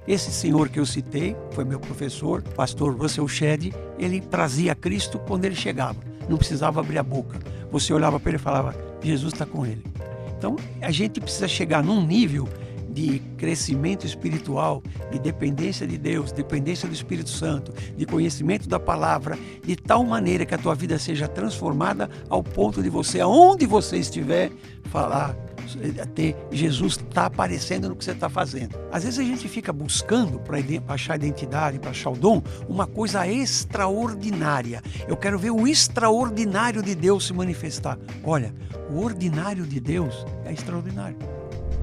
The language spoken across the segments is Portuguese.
Esse senhor que eu citei, foi meu professor, pastor Russell Shedd, ele trazia Cristo quando ele chegava, não precisava abrir a boca. Você olhava para ele e falava, Jesus está com ele. Então, a gente precisa chegar num nível de crescimento espiritual, de dependência de Deus, dependência do Espírito Santo, de conhecimento da palavra, de tal maneira que a tua vida seja transformada ao ponto de você, aonde você estiver, falar, Jesus está aparecendo no que você está fazendo. Às vezes a gente fica buscando para achar identidade, para achar o dom, uma coisa extraordinária. Eu quero ver o extraordinário de Deus se manifestar. Olha, o ordinário de Deus é extraordinário.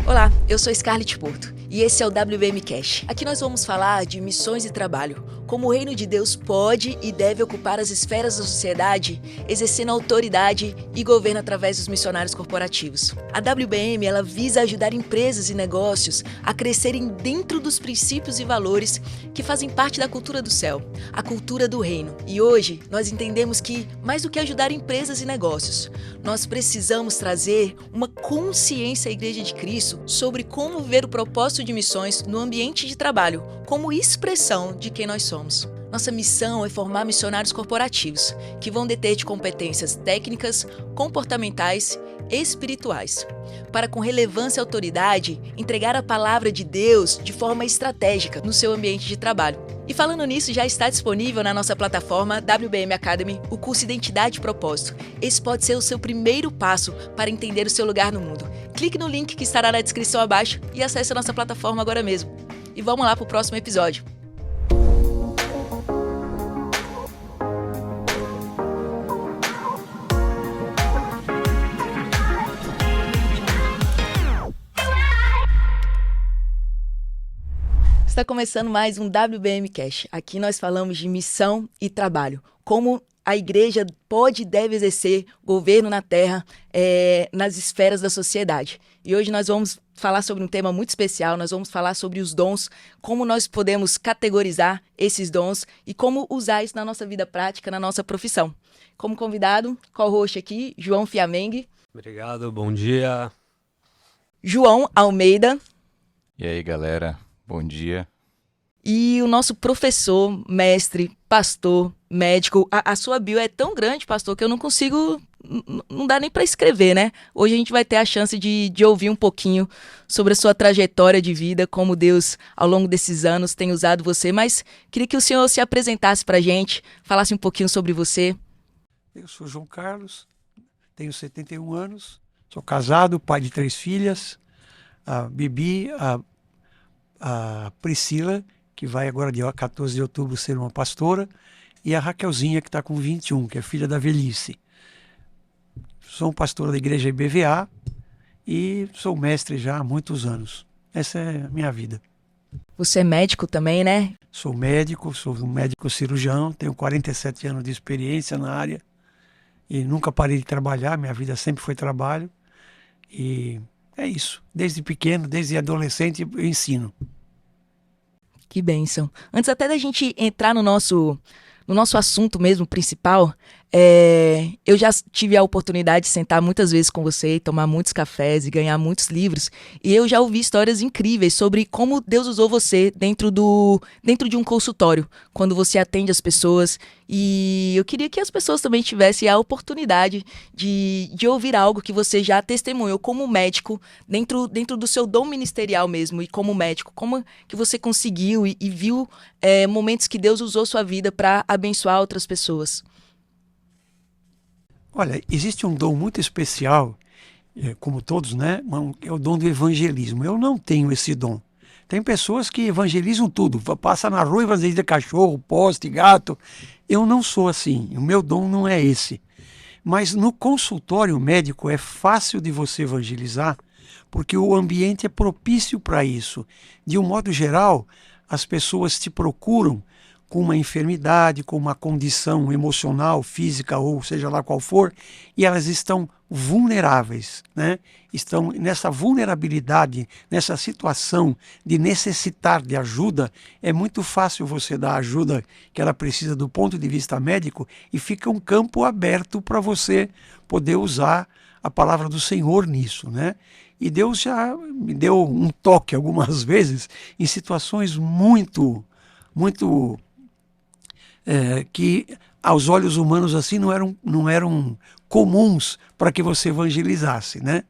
Olá, eu sou Scarlett Porto e esse é o WBM Cash. Aqui nós vamos falar de missões e trabalho, como o reino de Deus pode e deve ocupar as esferas da sociedade, exercendo autoridade e governo através dos missionários corporativos. A WBM ela visa ajudar empresas e negócios a crescerem dentro dos princípios e valores que fazem parte da cultura do céu, a cultura do reino. E hoje nós entendemos que, mais do que ajudar empresas e negócios, nós precisamos trazer uma consciência à Igreja de Cristo sobre como ver o propósito de missões no ambiente de trabalho, como expressão de quem nós somos. Nossa missão é formar missionários corporativos, que vão deter de competências técnicas, comportamentais e espirituais, para com relevância e autoridade, entregar a palavra de Deus de forma estratégica no seu ambiente de trabalho. E falando nisso, já está disponível na nossa plataforma WBM Academy o curso Identidade e Propósito. Esse pode ser o seu primeiro passo para entender o seu lugar no mundo. Clique no link que estará na descrição abaixo e acesse a nossa plataforma agora mesmo. E vamos lá para o próximo episódio. Está começando mais um WBM Cash. Aqui nós falamos de missão e trabalho. Como a igreja pode e deve exercer governo na terra, nas esferas da sociedade. E hoje nós vamos falar sobre um tema muito especial. Nós vamos falar sobre os dons, como nós podemos categorizar esses dons e como usar isso na nossa vida prática, na nossa profissão. Como convidado, co-host aqui, João Fiamengue. Obrigado, bom dia. João Almeida. E aí, galera? Bom dia. E o nosso professor, mestre, pastor, médico. A sua bio é tão grande, pastor, que eu não consigo, não dá nem para escrever, né? Hoje a gente vai ter a chance de ouvir um pouquinho sobre a sua trajetória de vida, como Deus, ao longo desses anos, tem usado você. Mas queria que o senhor se apresentasse para a gente, falasse um pouquinho sobre você. Eu sou João Carlos, tenho 71 anos, sou casado, pai de 3 filhas, a Bibi, a Priscila, que vai agora dia 14 de outubro ser uma pastora, e a Raquelzinha, que está com 21, que é filha da velhice. Sou um pastor da igreja IBVA e sou mestre já há muitos anos. Essa é a minha vida. Você é médico também, né? Sou um médico cirurgião, tenho 47 anos de experiência na área e nunca parei de trabalhar, minha vida sempre foi trabalho. E é isso, desde pequeno, desde adolescente eu ensino. Que bênção. Antes até da gente entrar no nosso assunto mesmo principal, eu já tive a oportunidade de sentar muitas vezes com você, tomar muitos cafés e ganhar muitos livros, e eu já ouvi histórias incríveis sobre como Deus usou você dentro de um consultório, quando você atende as pessoas, e eu queria que as pessoas também tivessem a oportunidade de ouvir algo que você já testemunhou como médico, dentro do seu dom ministerial mesmo, e como médico, como que você conseguiu e viu momentos que Deus usou sua vida para abençoar outras pessoas. Olha, existe um dom muito especial, como todos, né? É o dom do evangelismo. Eu não tenho esse dom. Tem pessoas que evangelizam tudo, passa na rua e evangeliza cachorro, poste, gato. Eu não sou assim, o meu dom não é esse. Mas no consultório médico é fácil de você evangelizar, porque o ambiente é propício para isso. De um modo geral, as pessoas te procuram com uma enfermidade, com uma condição emocional, física ou seja lá qual for, e elas estão vulneráveis, né? Estão nessa vulnerabilidade, nessa situação de necessitar de ajuda. É muito fácil você dar a ajuda que ela precisa do ponto de vista médico e fica um campo aberto para você poder usar a palavra do Senhor nisso, né? E Deus já me deu um toque algumas vezes em situações muito que aos olhos humanos assim não eram comuns para que você evangelizasse, né?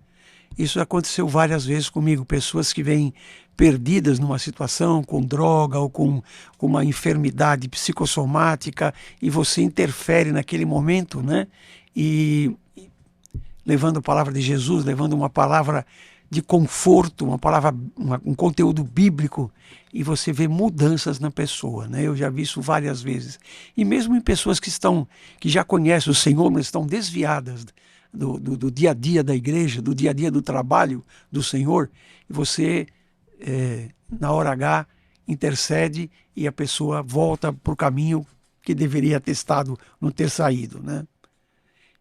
Isso aconteceu várias vezes comigo, pessoas que vêm perdidas numa situação com droga ou com uma enfermidade psicossomática e você interfere naquele momento, né? E levando a palavra de Jesus, levando uma palavra de conforto, uma palavra, um conteúdo bíblico, e você vê mudanças na pessoa, né? Eu já vi isso várias vezes. E mesmo em pessoas que já conhecem o Senhor, mas estão desviadas do dia a dia da igreja, do dia a dia do trabalho do Senhor, e você, na hora H, intercede e a pessoa volta para o caminho que deveria ter estado, não ter saído, né?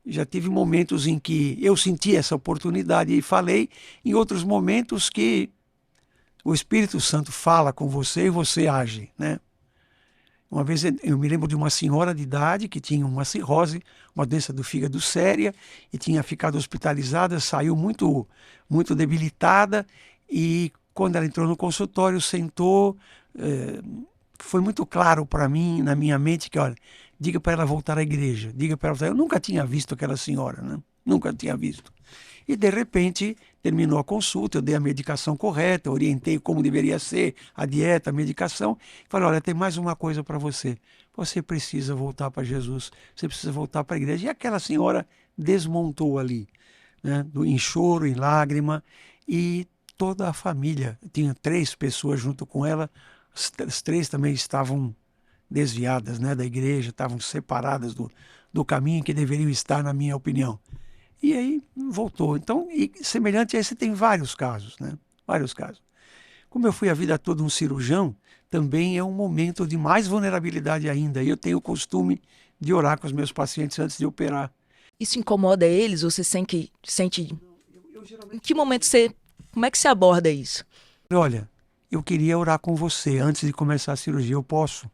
Já tive momentos em que eu senti essa oportunidade e falei, em outros momentos que o Espírito Santo fala com você e você age, né? Uma vez eu me lembro de uma senhora de idade que tinha uma cirrose, uma doença do fígado séria, e tinha ficado hospitalizada, saiu muito debilitada, e quando ela entrou no consultório, sentou, foi muito claro para mim, na minha mente, que, olha, diga para ela voltar à igreja, diga para ela voltar. Eu nunca tinha visto aquela senhora, né? Nunca tinha visto. E, de repente, terminou a consulta, eu dei a medicação correta, orientei como deveria ser a dieta, a medicação. Falei, olha, tem mais uma coisa para você. Você precisa voltar para Jesus, você precisa voltar para a igreja. E aquela senhora desmontou ali, né? Em choro, em lágrima, e toda a família, tinha 3 pessoas junto com ela, as 3 também estavam desviadas, né, da igreja, estavam separadas do caminho que deveriam estar, na minha opinião. E aí voltou. Então, e semelhante a esse, tem vários casos, né? Vários casos. Como eu fui a vida toda um cirurgião, também é um momento de mais vulnerabilidade ainda. E eu tenho o costume de orar com os meus pacientes antes de operar. Isso incomoda eles? Você sente... Em que momento você... Como é que você aborda isso? Olha, eu queria orar com você antes de começar a cirurgia. Eu posso,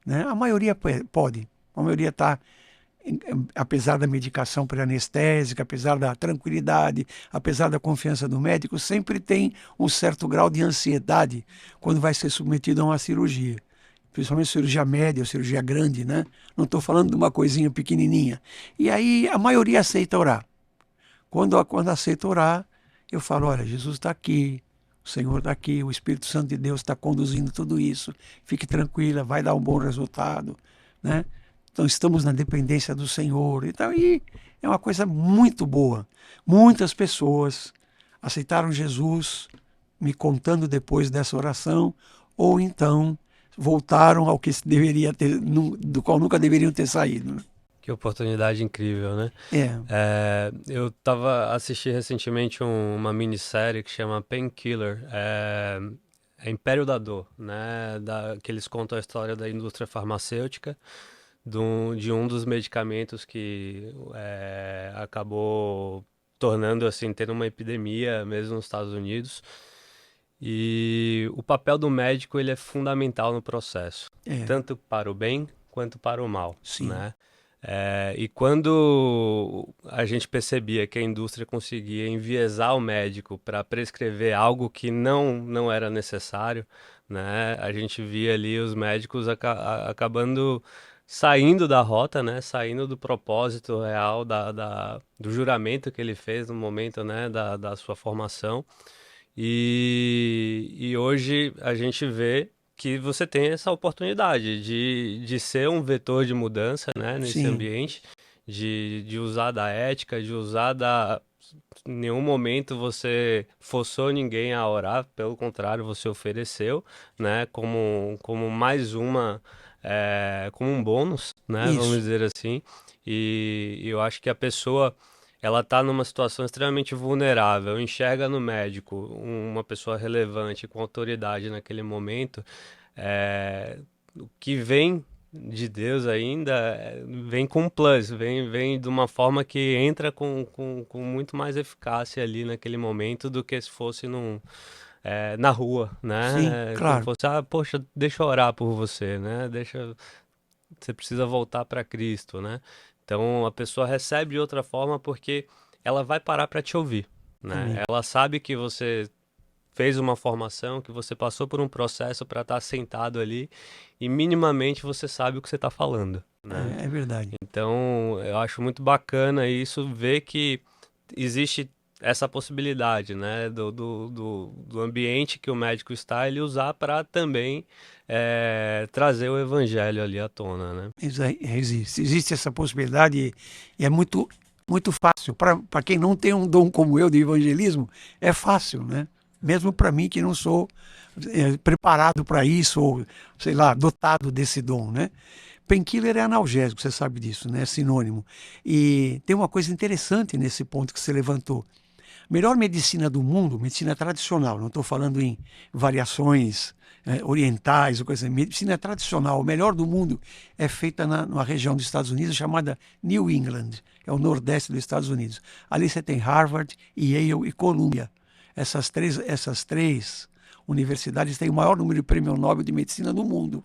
né? A maioria pode. A maioria está, apesar da medicação pré-anestésica, apesar da tranquilidade, apesar da confiança do médico, sempre tem um certo grau de ansiedade quando vai ser submetido a uma cirurgia. Principalmente cirurgia média, cirurgia grande, né? Não estou falando de uma coisinha pequenininha. E aí a maioria aceita orar. Quando aceita orar, eu falo, olha, Jesus está aqui, o Senhor está aqui, o Espírito Santo de Deus está conduzindo tudo isso. Fique tranquila, vai dar um bom resultado, né? Então estamos na dependência do Senhor. Então, e é uma coisa muito boa. Muitas pessoas aceitaram Jesus, me contando depois dessa oração, ou então voltaram ao que deveria ter, do qual nunca deveriam ter saído, né? Que oportunidade incrível, né? Eu assisti recentemente uma minissérie que chama Painkiller, é Império da Dor, né? Que eles contam a história da indústria farmacêutica, de um dos medicamentos que acabou tornando, assim, tendo uma epidemia mesmo nos Estados Unidos. E o papel do médico, ele é fundamental no processo, tanto para o bem quanto para o mal, Sim. né? E quando a gente percebia que a indústria conseguia enviesar o médico para prescrever algo que não era necessário, né? A gente via ali os médicos acabando saindo da rota, né? Saindo do propósito real do juramento que ele fez no momento, né? Da sua formação. E hoje a gente vê que você tem essa oportunidade de ser um vetor de mudança, né, nesse Sim. ambiente, de usar da ética, de usar em nenhum momento você forçou ninguém a orar, pelo contrário, você ofereceu, né, como mais como um bônus, né, Isso. vamos dizer assim. E eu acho que a pessoa, ela está numa situação extremamente vulnerável, enxerga no médico uma pessoa relevante, com autoridade naquele momento, o que vem de Deus ainda vem com um plus, vem de uma forma que entra com muito mais eficácia ali naquele momento do que se fosse na rua, né? Sim, Como claro. fosse, poxa, deixa eu orar por você, né? Você precisa voltar para Cristo, né? Então a pessoa recebe de outra forma porque ela vai parar para te ouvir, né? Amém. Ela sabe que você fez uma formação, que você passou por um processo para estar sentado ali e minimamente você sabe o que você está falando, né? É verdade. Então, eu acho muito bacana isso, ver que existe essa possibilidade, né, do ambiente que o médico está, ele usar para também trazer o evangelho ali à tona, né? Existe essa possibilidade e é muito fácil. Para quem não tem um dom como eu de evangelismo, é fácil, né? Mesmo para mim que não sou preparado para isso, ou sei lá, dotado desse dom, né? Painkiller é analgésico, você sabe disso, né? É sinônimo. E tem uma coisa interessante nesse ponto que você levantou. Melhor medicina do mundo, medicina tradicional, não estou falando em variações orientais ou coisa assim. Medicina tradicional, o melhor do mundo, é feita numa região dos Estados Unidos chamada New England, é o nordeste dos Estados Unidos. Ali você tem Harvard, Yale e Columbia. Essas três universidades têm o maior número de prêmio Nobel de medicina do mundo.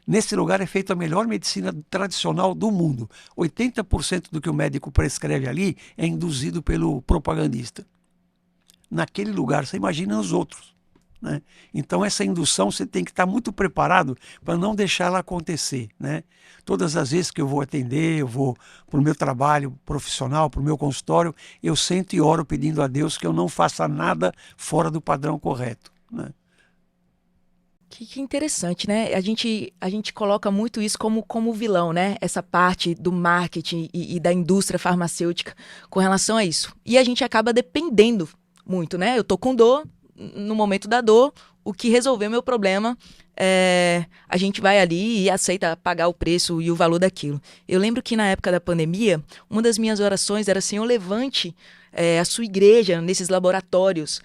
Nesse lugar é feita a melhor medicina tradicional do mundo. 80% do que o médico prescreve ali é induzido pelo propagandista. Naquele lugar, você imagina os outros, né? Então, essa indução você tem que estar muito preparado para não deixar ela acontecer, né? Todas as vezes que eu vou atender, eu vou para o meu trabalho profissional, para o meu consultório, eu sento e oro pedindo a Deus que eu não faça nada fora do padrão correto, né? Que interessante, né? A gente coloca muito isso como vilão, né? Essa parte do marketing e da indústria farmacêutica com relação a isso. E a gente acaba dependendo muito, né? Eu tô com dor, no momento da dor, o que resolveu meu problema, a gente vai ali e aceita pagar o preço e o valor daquilo. Eu lembro que na época da pandemia, uma das minhas orações era: Senhor, levante a sua igreja nesses laboratórios,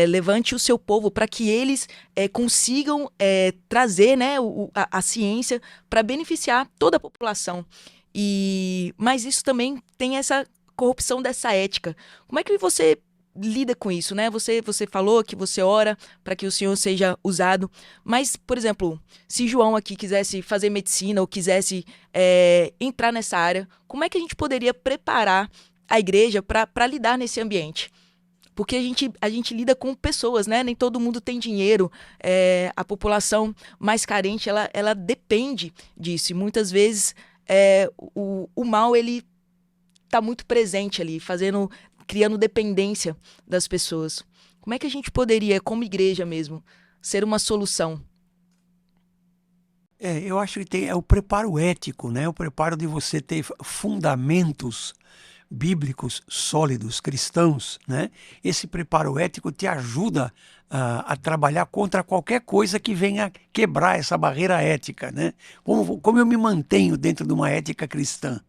levante o seu povo para que eles consigam trazer, né, a ciência para beneficiar toda a população. Mas isso também tem essa corrupção dessa ética. Como é que você lida com isso, né? Você falou que você ora para que o Senhor seja usado, mas, por exemplo, se João aqui quisesse fazer medicina ou quisesse entrar nessa área, como é que a gente poderia preparar a igreja para lidar nesse ambiente? Porque a gente lida com pessoas, né? Nem todo mundo tem dinheiro. A população mais carente, ela depende disso. E muitas vezes o mal, ele está muito presente ali, criando dependência das pessoas. Como é que a gente poderia, como igreja mesmo, ser uma solução? Eu acho que é o preparo ético, né? O preparo de você ter fundamentos bíblicos sólidos, cristãos, né? Esse preparo ético te ajuda a trabalhar contra qualquer coisa que venha quebrar essa barreira ética, né? Como eu me mantenho dentro de uma ética cristã?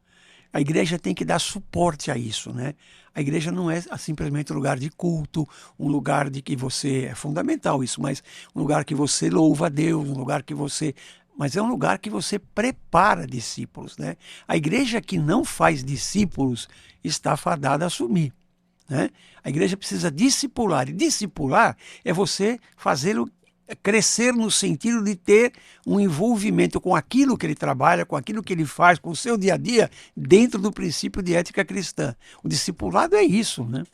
A igreja tem que dar suporte a isso, né? A igreja não é simplesmente um lugar de culto, um lugar de que você... É fundamental isso, mas um lugar que você louva a Deus, um lugar que você... Mas é um lugar que você prepara discípulos, né? A igreja que não faz discípulos está fadada a sumir, né? A igreja precisa discipular, e discipular é você fazê-lo crescer no sentido de ter um envolvimento com aquilo que ele trabalha, com aquilo que ele faz, com o seu dia a dia, dentro do princípio de ética cristã. O discipulado é isso, né?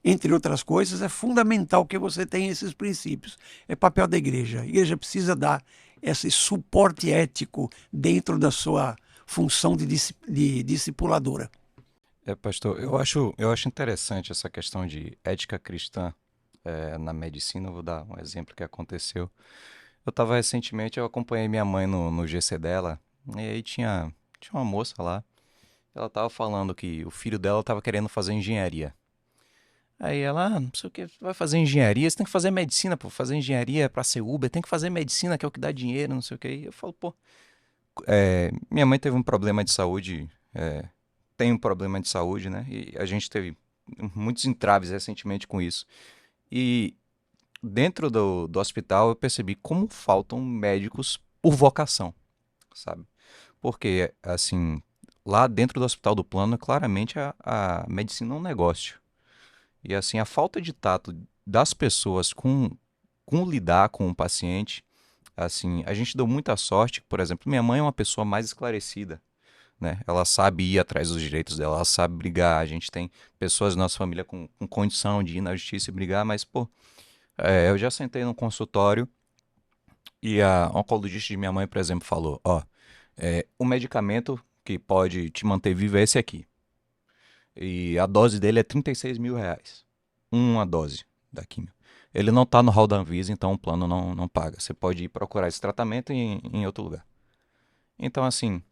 Entre outras coisas, é fundamental que você tenha esses princípios. É papel da igreja. A igreja precisa dar esse suporte ético dentro da sua função de discipuladora. Pastor, eu acho interessante essa questão de ética cristã na medicina. Eu vou dar um exemplo que aconteceu. Eu acompanhei minha mãe no GC dela, e aí tinha uma moça lá, ela estava falando que o filho dela estava querendo fazer engenharia. Aí ela, não sei o que, vai fazer engenharia, você tem que fazer medicina, pô, fazer engenharia para ser Uber, tem que fazer medicina, que é o que dá dinheiro, não sei o que. Eu falo, pô, minha mãe teve um problema de saúde, tem um problema de saúde, né? E a gente teve muitos entraves recentemente com isso. E dentro do hospital eu percebi como faltam médicos por vocação, sabe? Porque, assim, lá dentro do Hospital do Plano, claramente a medicina é um negócio. E, assim, a falta de tato das pessoas com lidar com o paciente, assim, a gente deu muita sorte. Por exemplo, minha mãe é uma pessoa mais esclarecida, né? Ela sabe ir atrás dos direitos dela, ela sabe brigar. A gente tem pessoas da nossa família com condição de ir na justiça e brigar, mas, pô, eu já sentei num consultório e a oncologista de minha mãe, por exemplo, falou, ó, o medicamento que pode te manter vivo é esse aqui. E a dose dele é R$ 36.000. Uma dose da quimio. Ele não está no hall da Anvisa, então o plano não paga. Você pode ir procurar esse tratamento em outro lugar. Então, assim,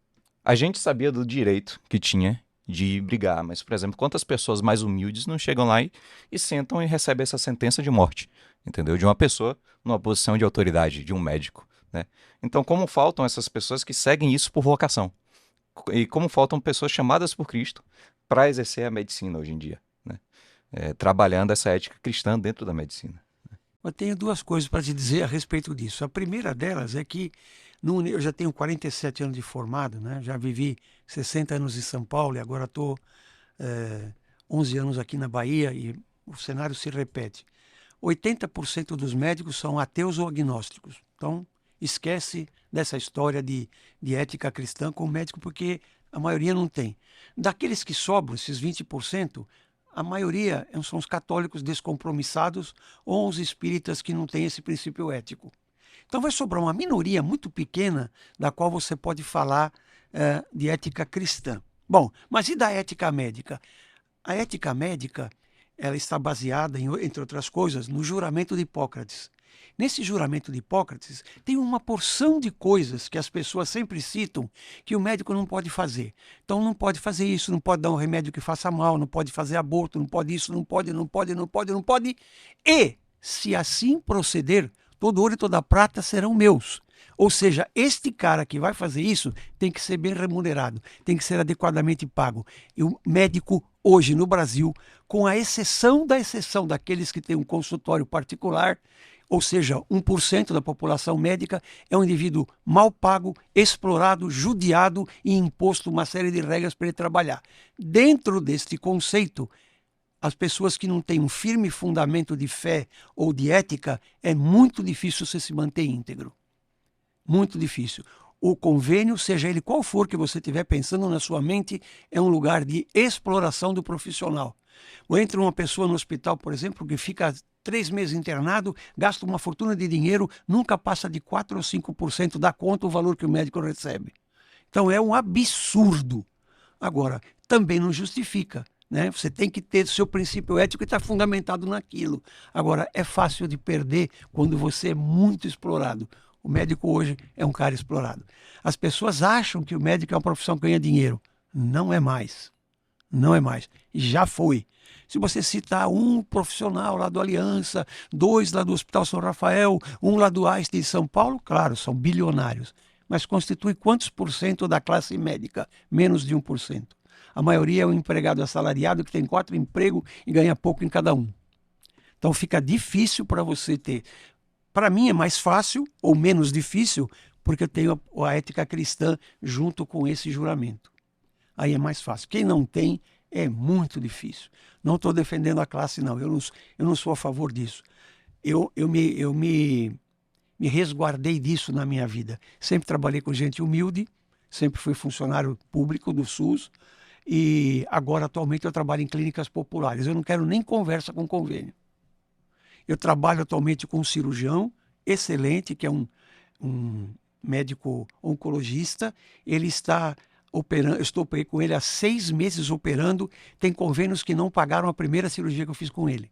a gente sabia do direito que tinha de brigar, mas, por exemplo, quantas pessoas mais humildes não chegam lá e sentam e recebem essa sentença de morte, entendeu? De uma pessoa numa posição de autoridade, de um médico, né? Então, como faltam essas pessoas que seguem isso por vocação? E como faltam pessoas chamadas por Cristo para exercer a medicina hoje em dia, né? Trabalhando essa ética cristã dentro da medicina. Eu tenho duas coisas para te dizer a respeito disso. A primeira delas é que eu já tenho 47 anos de formado, né? Já vivi 60 anos em São Paulo e agora estou 11 anos aqui na Bahia e o cenário se repete. 80% dos médicos são ateus ou agnósticos. Então, esquece dessa história de ética cristã com o médico, porque a maioria não tem. Daqueles que sobram, esses 20%, a maioria são os católicos descompromissados ou os espíritas que não têm esse princípio ético. Então vai sobrar uma minoria muito pequena da qual você pode falar de ética cristã. Bom, mas e da ética médica? A ética médica ela está baseada, entre outras coisas, no juramento de Hipócrates. Nesse juramento de Hipócrates, tem uma porção de coisas que as pessoas sempre citam que o médico não pode fazer. Então não pode fazer isso, não pode dar um remédio que faça mal, não pode fazer aborto, não pode isso, não pode. E, se assim proceder, todo ouro e toda prata serão meus. Ou seja, este cara que vai fazer isso tem que ser bem remunerado, tem que ser adequadamente pago. E o médico hoje no Brasil, com a exceção da exceção daqueles que têm um consultório particular, ou seja, 1% da população médica, é um indivíduo mal pago, explorado, judiado e imposto uma série de regras para ele trabalhar. Dentro deste conceito, as pessoas que não têm um firme fundamento de fé ou de ética, é muito difícil você se manter íntegro. Muito difícil. O convênio, seja ele qual for que você estiver pensando na sua mente, é um lugar de exploração do profissional. Ou entra uma pessoa no hospital, por exemplo, que fica 3 meses internado, gasta uma fortuna de dinheiro, nunca passa de 4 ou 5% da conta o valor que o médico recebe. Então é um absurdo. Agora, também não justifica, né? Você tem que ter seu princípio ético e estar fundamentado naquilo. Agora, é fácil de perder quando você é muito explorado. O médico hoje é um cara explorado. As pessoas acham que o médico é uma profissão que ganha dinheiro. Não é mais. Não é mais. Já foi. Se você citar um profissional lá do Aliança, 2 lá do Hospital São Rafael, 1 lá do Einstein de São Paulo, claro, são bilionários. Mas constitui quantos por cento da classe médica? Menos de 1%. A maioria é um empregado assalariado que tem 4 empregos e ganha pouco em cada um. Então fica difícil para você ter. Para mim é mais fácil ou menos difícil porque eu tenho a ética cristã junto com esse juramento. Aí é mais fácil. Quem não tem, é muito difícil. Não estou defendendo a classe, não. Eu não sou a favor disso. Eu me resguardei disso na minha vida. Sempre trabalhei com gente humilde, sempre fui funcionário público do SUS e agora, atualmente, eu trabalho em clínicas populares. Eu não quero nem conversa com convênio. Eu trabalho atualmente com um cirurgião excelente, que é um médico oncologista. Ele está operando, eu estou com ele há 6 meses operando. Tem convênios que não pagaram a primeira cirurgia que eu fiz com ele.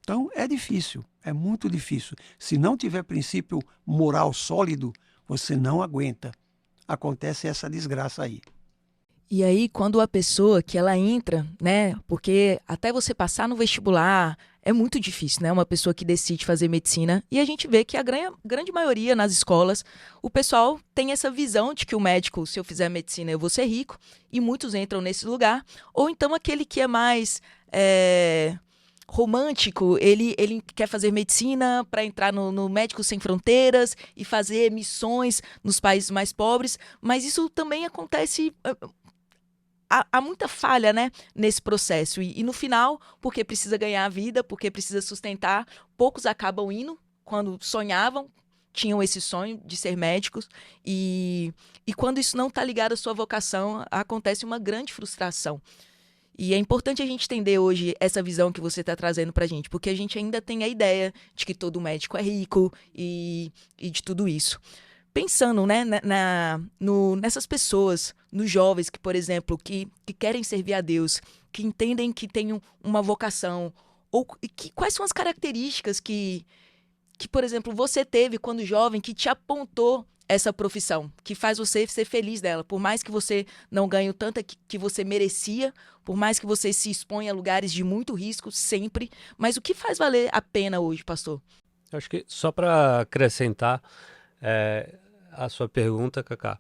Então é difícil, é muito difícil. Se não tiver princípio moral sólido, você não aguenta. Acontece essa desgraça aí. E aí, quando a pessoa que ela entra, né? Porque até você passar no vestibular é muito difícil, né? Uma pessoa que decide fazer medicina. E a gente vê que a grande maioria nas escolas, o pessoal tem essa visão de que o médico, se eu fizer medicina, eu vou ser rico. E muitos entram nesse lugar. Ou então aquele que é mais romântico, ele quer fazer medicina para entrar no Médicos Sem Fronteiras e fazer missões nos países mais pobres. Mas isso também acontece... Há muita falha, né, nesse processo. E no final, porque precisa ganhar a vida, porque precisa sustentar, poucos acabam indo quando sonhavam, tinham esse sonho de ser médicos e quando isso não está ligado à sua vocação, acontece uma grande frustração. E é importante a gente entender hoje essa visão que você está trazendo para a gente, porque a gente ainda tem a ideia de que todo médico é rico e de tudo isso. Pensando, né, nessas pessoas, nos jovens que, por exemplo, que querem servir a Deus, que entendem que tem uma vocação, quais são as características que, por exemplo, você teve quando jovem que te apontou essa profissão, que faz você ser feliz dela, por mais que você não ganhe o tanto que você merecia, por mais que você se exponha a lugares de muito risco sempre, mas o que faz valer a pena hoje, pastor? Acho que só para acrescentar a sua pergunta, Cacá,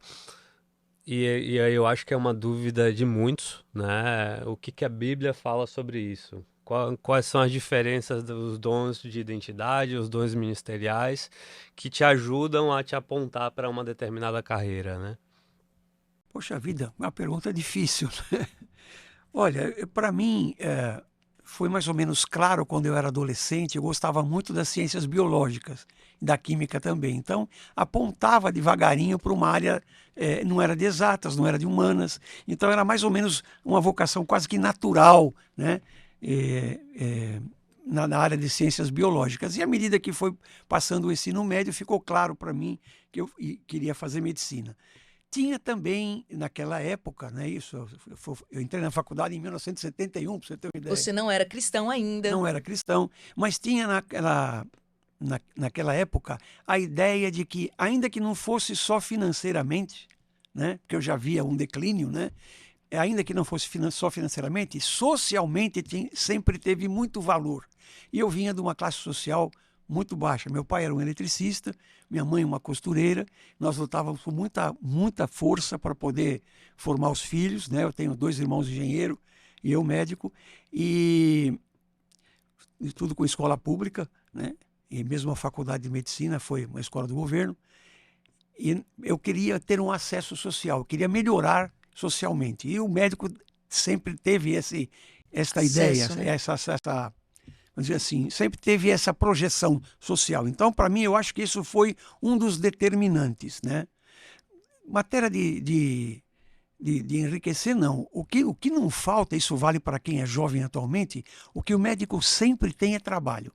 e aí eu acho que é uma dúvida de muitos, né? O que a Bíblia fala sobre isso? Quais são as diferenças dos dons de identidade, os dons ministeriais, que te ajudam a te apontar para uma determinada carreira, né? Poxa vida, uma pergunta difícil. Olha, para mim, foi mais ou menos claro quando eu era adolescente, eu gostava muito das ciências biológicas e da química também. Então, apontava devagarinho para uma área, não era de exatas, não era de humanas. Então, era mais ou menos uma vocação quase que natural, né? Na área de ciências biológicas. E à medida que foi passando o ensino médio, ficou claro para mim que eu queria fazer medicina. Tinha também, naquela época, né, eu entrei na faculdade em 1971, para você ter uma ideia. Você não era cristão ainda. Não era cristão, mas tinha naquela época a ideia de que, ainda que não fosse só financeiramente, né, porque eu já via um declínio, né, ainda que não fosse só financeiramente, socialmente sempre teve muito valor. E eu vinha de uma classe social muito baixa. Meu pai era um eletricista, minha mãe uma costureira. Nós lutávamos com muita força para poder formar os filhos, né? Eu tenho 2 irmãos engenheiros e eu médico, e tudo com escola pública, né? E mesmo a faculdade de medicina foi uma escola do governo. E eu queria ter um acesso social, eu queria melhorar socialmente. E o médico sempre teve esta ideia, né? vamos dizer assim, sempre teve essa projeção social. Então, para mim, eu acho que isso foi um dos determinantes, né? Matéria de enriquecer, não. O que não falta, isso vale para quem é jovem atualmente, o que o médico sempre tem é trabalho.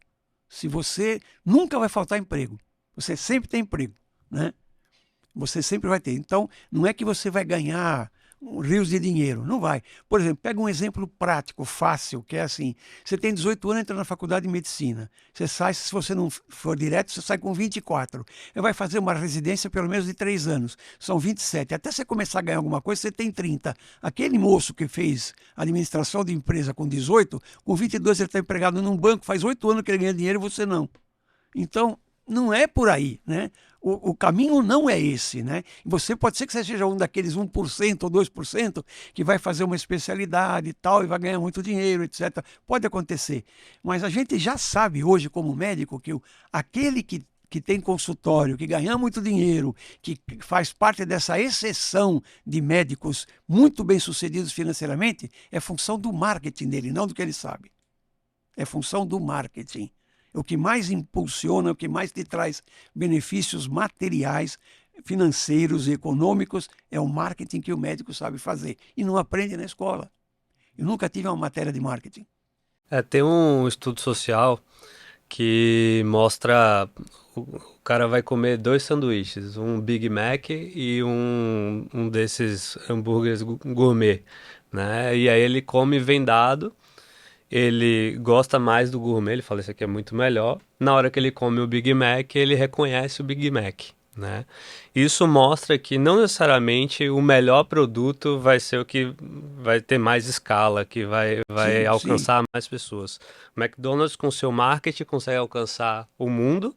Se você nunca vai faltar emprego, você sempre tem emprego, né? Você sempre vai ter. Então, não é que você vai ganhar rios de dinheiro, não vai. Por exemplo, pega um exemplo prático, fácil, que é assim, você tem 18 anos, entra na faculdade de medicina, você sai, se você não for direto, você sai com 24, você vai fazer uma residência pelo menos de 3 anos, são 27, até você começar a ganhar alguma coisa, você tem 30. Aquele moço que fez administração de empresa com 18, com 22 ele está empregado num banco, faz 8 anos que ele ganha dinheiro e você não. Então, não é por aí, né? O caminho não é esse, né? Você pode ser que você seja um daqueles 1% ou 2% que vai fazer uma especialidade e tal, e vai ganhar muito dinheiro, etc. Pode acontecer. Mas a gente já sabe hoje, como médico, que aquele que tem consultório, que ganha muito dinheiro, que faz parte dessa exceção de médicos muito bem-sucedidos financeiramente, é função do marketing dele, não do que ele sabe. É função do marketing. O que mais impulsiona, o que mais te traz benefícios materiais, financeiros e econômicos é o marketing que o médico sabe fazer. E não aprende na escola. Eu nunca tive uma matéria de marketing. Tem um estudo social que mostra o cara vai comer 2 sanduíches, um Big Mac e um desses hambúrgueres gourmet, né? E aí ele come vendado. Ele gosta mais do gourmet, ele fala, isso aqui é muito melhor. Na hora que ele come o Big Mac, ele reconhece o Big Mac, né? Isso mostra que não necessariamente o melhor produto vai ser o que vai ter mais escala, que vai Sim, alcançar mais pessoas. O McDonald's, com seu marketing, consegue alcançar o mundo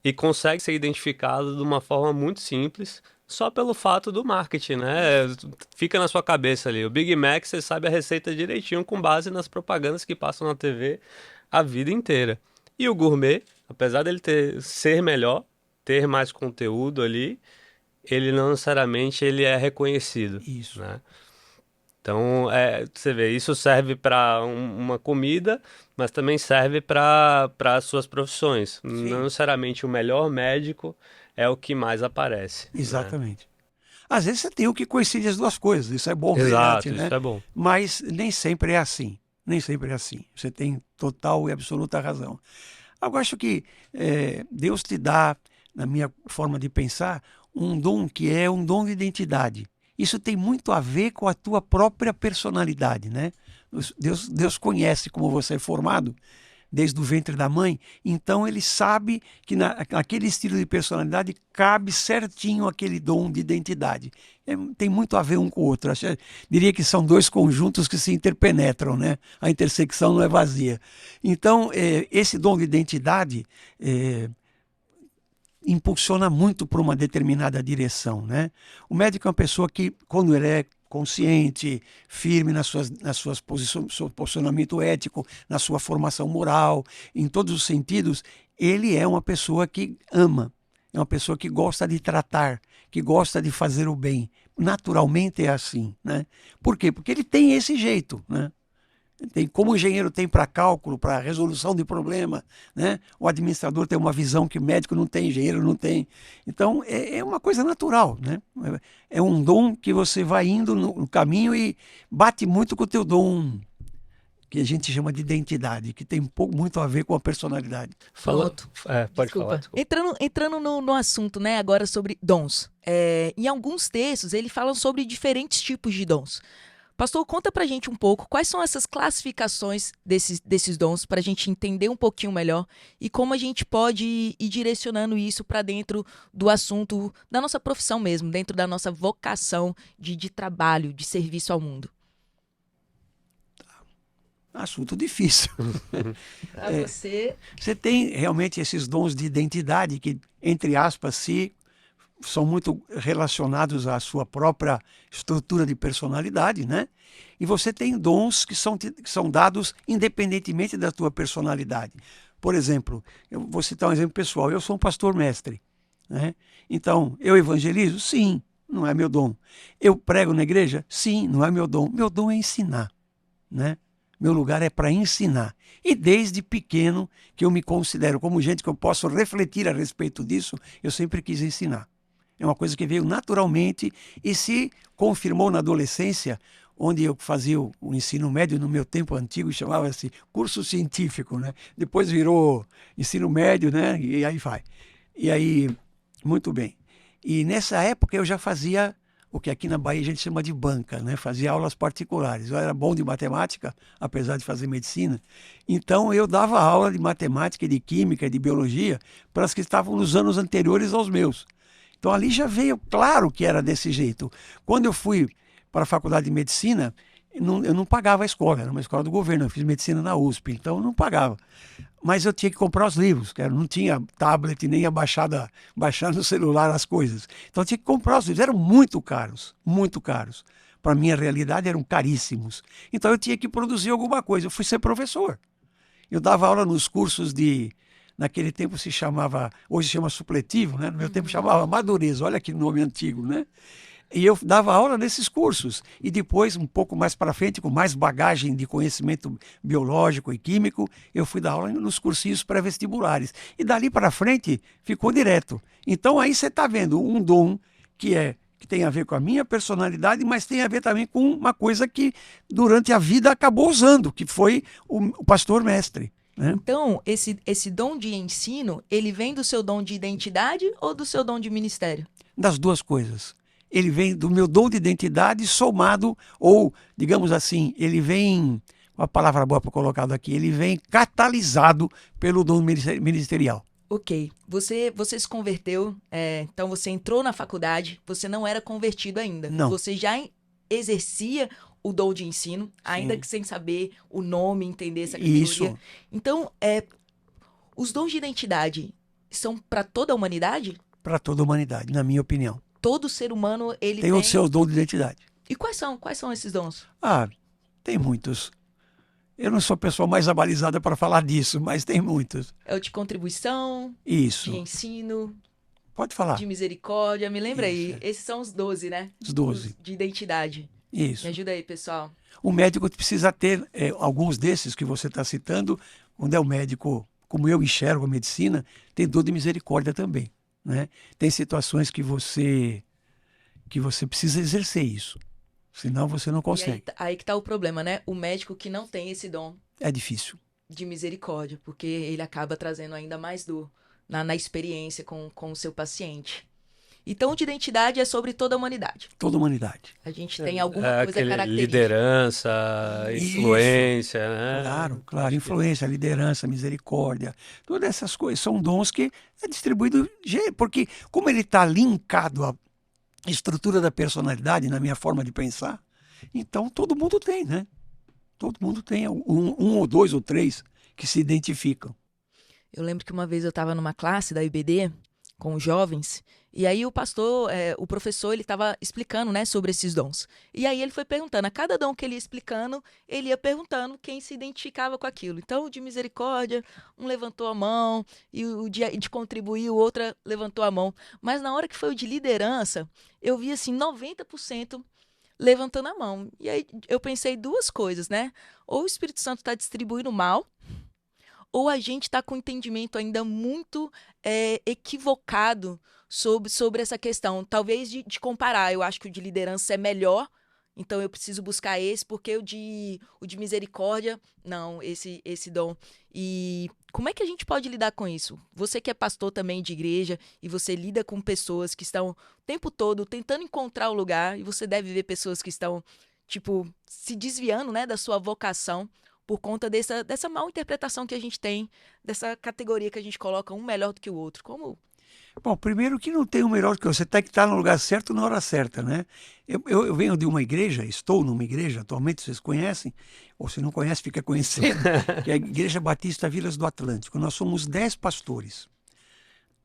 e consegue ser identificado de uma forma muito simples, só pelo fato do marketing, né? Fica na sua cabeça ali. O Big Mac, você sabe a receita direitinho com base nas propagandas que passam na TV a vida inteira. E o gourmet, apesar dele ser melhor, ter mais conteúdo ali, ele não necessariamente ele é reconhecido, Isso. né? Então, você vê, isso serve para uma comida, mas também serve para as suas profissões. Não Sim, necessariamente o melhor médico é o que mais aparece, né? exatamente. Às vezes você tem o que coincide as duas coisas, isso é bom, verdade, Exato, né? isso é bom. Mas nem sempre é assim. Nem sempre é assim. Você tem total e absoluta razão. Eu acho que Deus te dá, na minha forma de pensar, um dom que é um dom de identidade. Isso tem muito a ver com a tua própria personalidade, né? Deus conhece como você é formado desde o ventre da mãe, então ele sabe que naquele estilo de personalidade cabe certinho aquele dom de identidade. Tem muito a ver um com o outro. Diria que são dois conjuntos que se interpenetram, né? A intersecção não é vazia. Então, esse dom de identidade impulsiona muito para uma determinada direção, né? O médico é uma pessoa que, quando ele é consciente, firme nas suas posições, seu posicionamento ético, na sua formação moral, em todos os sentidos, ele é uma pessoa que ama, é uma pessoa que gosta de tratar, que gosta de fazer o bem. Naturalmente é assim, né? Por quê? Porque ele tem esse jeito, né? Como o engenheiro tem para cálculo, para resolução de problema, né? O administrador tem uma visão que o médico não tem, engenheiro não tem. Então, é uma coisa natural, né? É um dom que você vai indo no caminho e bate muito com o teu dom, que a gente chama de identidade, que tem muito a ver com a personalidade. Pronto. Pode falar, Desculpa. desculpa. Entrando no assunto, né, agora sobre dons. Em alguns textos, ele fala sobre diferentes tipos de dons. Pastor, conta pra gente um pouco quais são essas classificações desses dons, pra gente entender um pouquinho melhor e como a gente pode ir direcionando isso para dentro do assunto da nossa profissão mesmo, dentro da nossa vocação de trabalho, de serviço ao mundo. Assunto difícil. Pra você. Você tem realmente esses dons de identidade que, entre aspas, são muito relacionados à sua própria estrutura de personalidade, né? E você tem dons que são dados independentemente da tua personalidade. Por exemplo, eu vou citar um exemplo pessoal. Eu sou um pastor mestre, né? Então, eu evangelizo? Sim, não é meu dom. Eu prego na igreja? Sim, não é meu dom. Meu dom é ensinar, né? Meu lugar é para ensinar. E desde pequeno, que eu me considero como gente que eu posso refletir a respeito disso, eu sempre quis ensinar. É uma coisa que veio naturalmente e se confirmou na adolescência, onde eu fazia o ensino médio no meu tempo antigo, chamava-se curso científico, né? Depois virou ensino médio, né? E aí vai. E aí, muito bem. E nessa época eu já fazia o que aqui na Bahia a gente chama de banca, né? Fazia aulas particulares. Eu era bom de matemática, apesar de fazer medicina. Então eu dava aula de matemática, de química, de biologia para as que estavam nos anos anteriores aos meus. Então ali já veio claro que era desse jeito. Quando eu fui para a faculdade de medicina, eu não pagava a escola, era uma escola do governo, eu fiz medicina na USP, então eu não pagava. Mas eu tinha que comprar os livros, não tinha tablet nem baixar no celular as coisas. Então eu tinha que comprar os livros, eram muito caros, muito caros. Para a minha realidade eram caríssimos. Então eu tinha que produzir alguma coisa, eu fui ser professor. Eu dava aula nos cursos naquele tempo se chamava, hoje se chama supletivo, né? No meu tempo chamava madureza, olha que nome antigo, né? E eu dava aula nesses cursos. E depois, um pouco mais para frente, com mais bagagem de conhecimento biológico e químico, eu fui dar aula nos cursinhos pré-vestibulares. E dali para frente, ficou direto. Então aí você está vendo um dom que tem a ver com a minha personalidade, mas tem a ver também com uma coisa que durante a vida acabou usando, que foi o pastor mestre, né? Então, esse dom de ensino, ele vem do seu dom de identidade ou do seu dom de ministério? Das duas coisas. Ele vem do meu dom de identidade somado, ou, digamos assim, ele vem, uma palavra boa para colocado aqui, ele vem catalisado pelo dom ministerial. Ok, você se converteu, então você entrou na faculdade, você não era convertido ainda. Não. Você já exercia o dom de ensino, ainda Sim. que sem saber o nome, entender essa categoria. Isso. Então, os dons de identidade são para toda a humanidade? Para toda a humanidade, na minha opinião. Todo ser humano, ele Tem o seu dom de identidade. E quais são esses dons? Tem muitos. Eu não sou a pessoa mais abalizada para falar disso, mas tem muitos. É o de contribuição, Isso. de ensino, Pode falar. de misericórdia, me lembra aí. Isso. Esses são os 12, né? Os 12. De identidade. Isso. Me ajuda aí, pessoal. O médico precisa ter alguns desses que você está citando, quando é o médico, como eu enxergo a medicina, tem dor de misericórdia também, né? Tem situações que você precisa exercer isso, senão você não E aí, consegue. aí que tá o problema, né? O médico que não tem esse dom É difícil. de misericórdia, porque ele acaba trazendo ainda mais dor na experiência com o seu paciente. Então, de identidade é sobre toda a humanidade. Toda a humanidade. A gente tem alguma coisa Aquele característica. liderança, Isso. influência, né? Claro, claro. Acho que Influência, liderança, misericórdia. Todas essas coisas são dons que é distribuído. Porque, como ele está linkado à estrutura da personalidade, na minha forma de pensar, então todo mundo tem, né? Todo mundo tem um ou dois ou três que se identificam. Eu lembro que uma vez eu estava numa classe da IBD com os jovens, e aí o professor, ele estava explicando, né, sobre esses dons. E aí ele foi perguntando, a cada dom que ele ia explicando, ele ia perguntando quem se identificava com aquilo. Então, o de misericórdia, um levantou a mão, e o de contribuir, o outro levantou a mão. Mas na hora que foi o de liderança, eu vi assim, 90% levantando a mão. E aí eu pensei duas coisas, né? Ou o Espírito Santo está distribuindo mal, ou a gente está com um entendimento ainda muito equivocado sobre essa questão. Talvez de comparar. Eu acho que o de liderança é melhor, então eu preciso buscar esse, porque o de misericórdia, não, esse dom. E como é que a gente pode lidar com isso? Você que é pastor também de igreja e você lida com pessoas que estão o tempo todo tentando encontrar o lugar, e você deve ver pessoas que estão, tipo, se desviando, né, da sua vocação por conta dessa mal interpretação que a gente tem, dessa categoria que a gente coloca um melhor do que o outro. Como? Bom, primeiro que não tem o melhor que você tem que estar no lugar certo na hora certa, né? Eu venho de uma igreja, estou numa igreja, atualmente vocês conhecem, ou se não conhece, fica conhecendo, que é a Igreja Batista Vilas do Atlântico. Nós somos 10 pastores,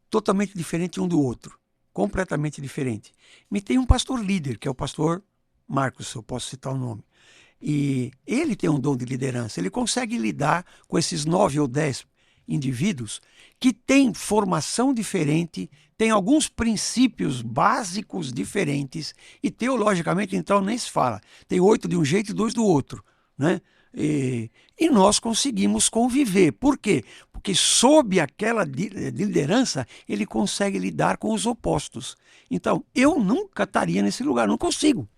totalmente diferente um do outro, completamente diferente. E tem um pastor líder, que é o pastor Marcos, se eu posso citar o nome. E ele tem um dom de liderança, ele consegue lidar com esses 9 ou 10 indivíduos que têm formação diferente, têm alguns princípios básicos diferentes e teologicamente então nem se fala. Tem 8 de um jeito e 2 do outro, né? E nós conseguimos conviver. Por quê? Porque sob aquela liderança ele consegue lidar com os opostos. Então eu nunca estaria nesse lugar, não consigo.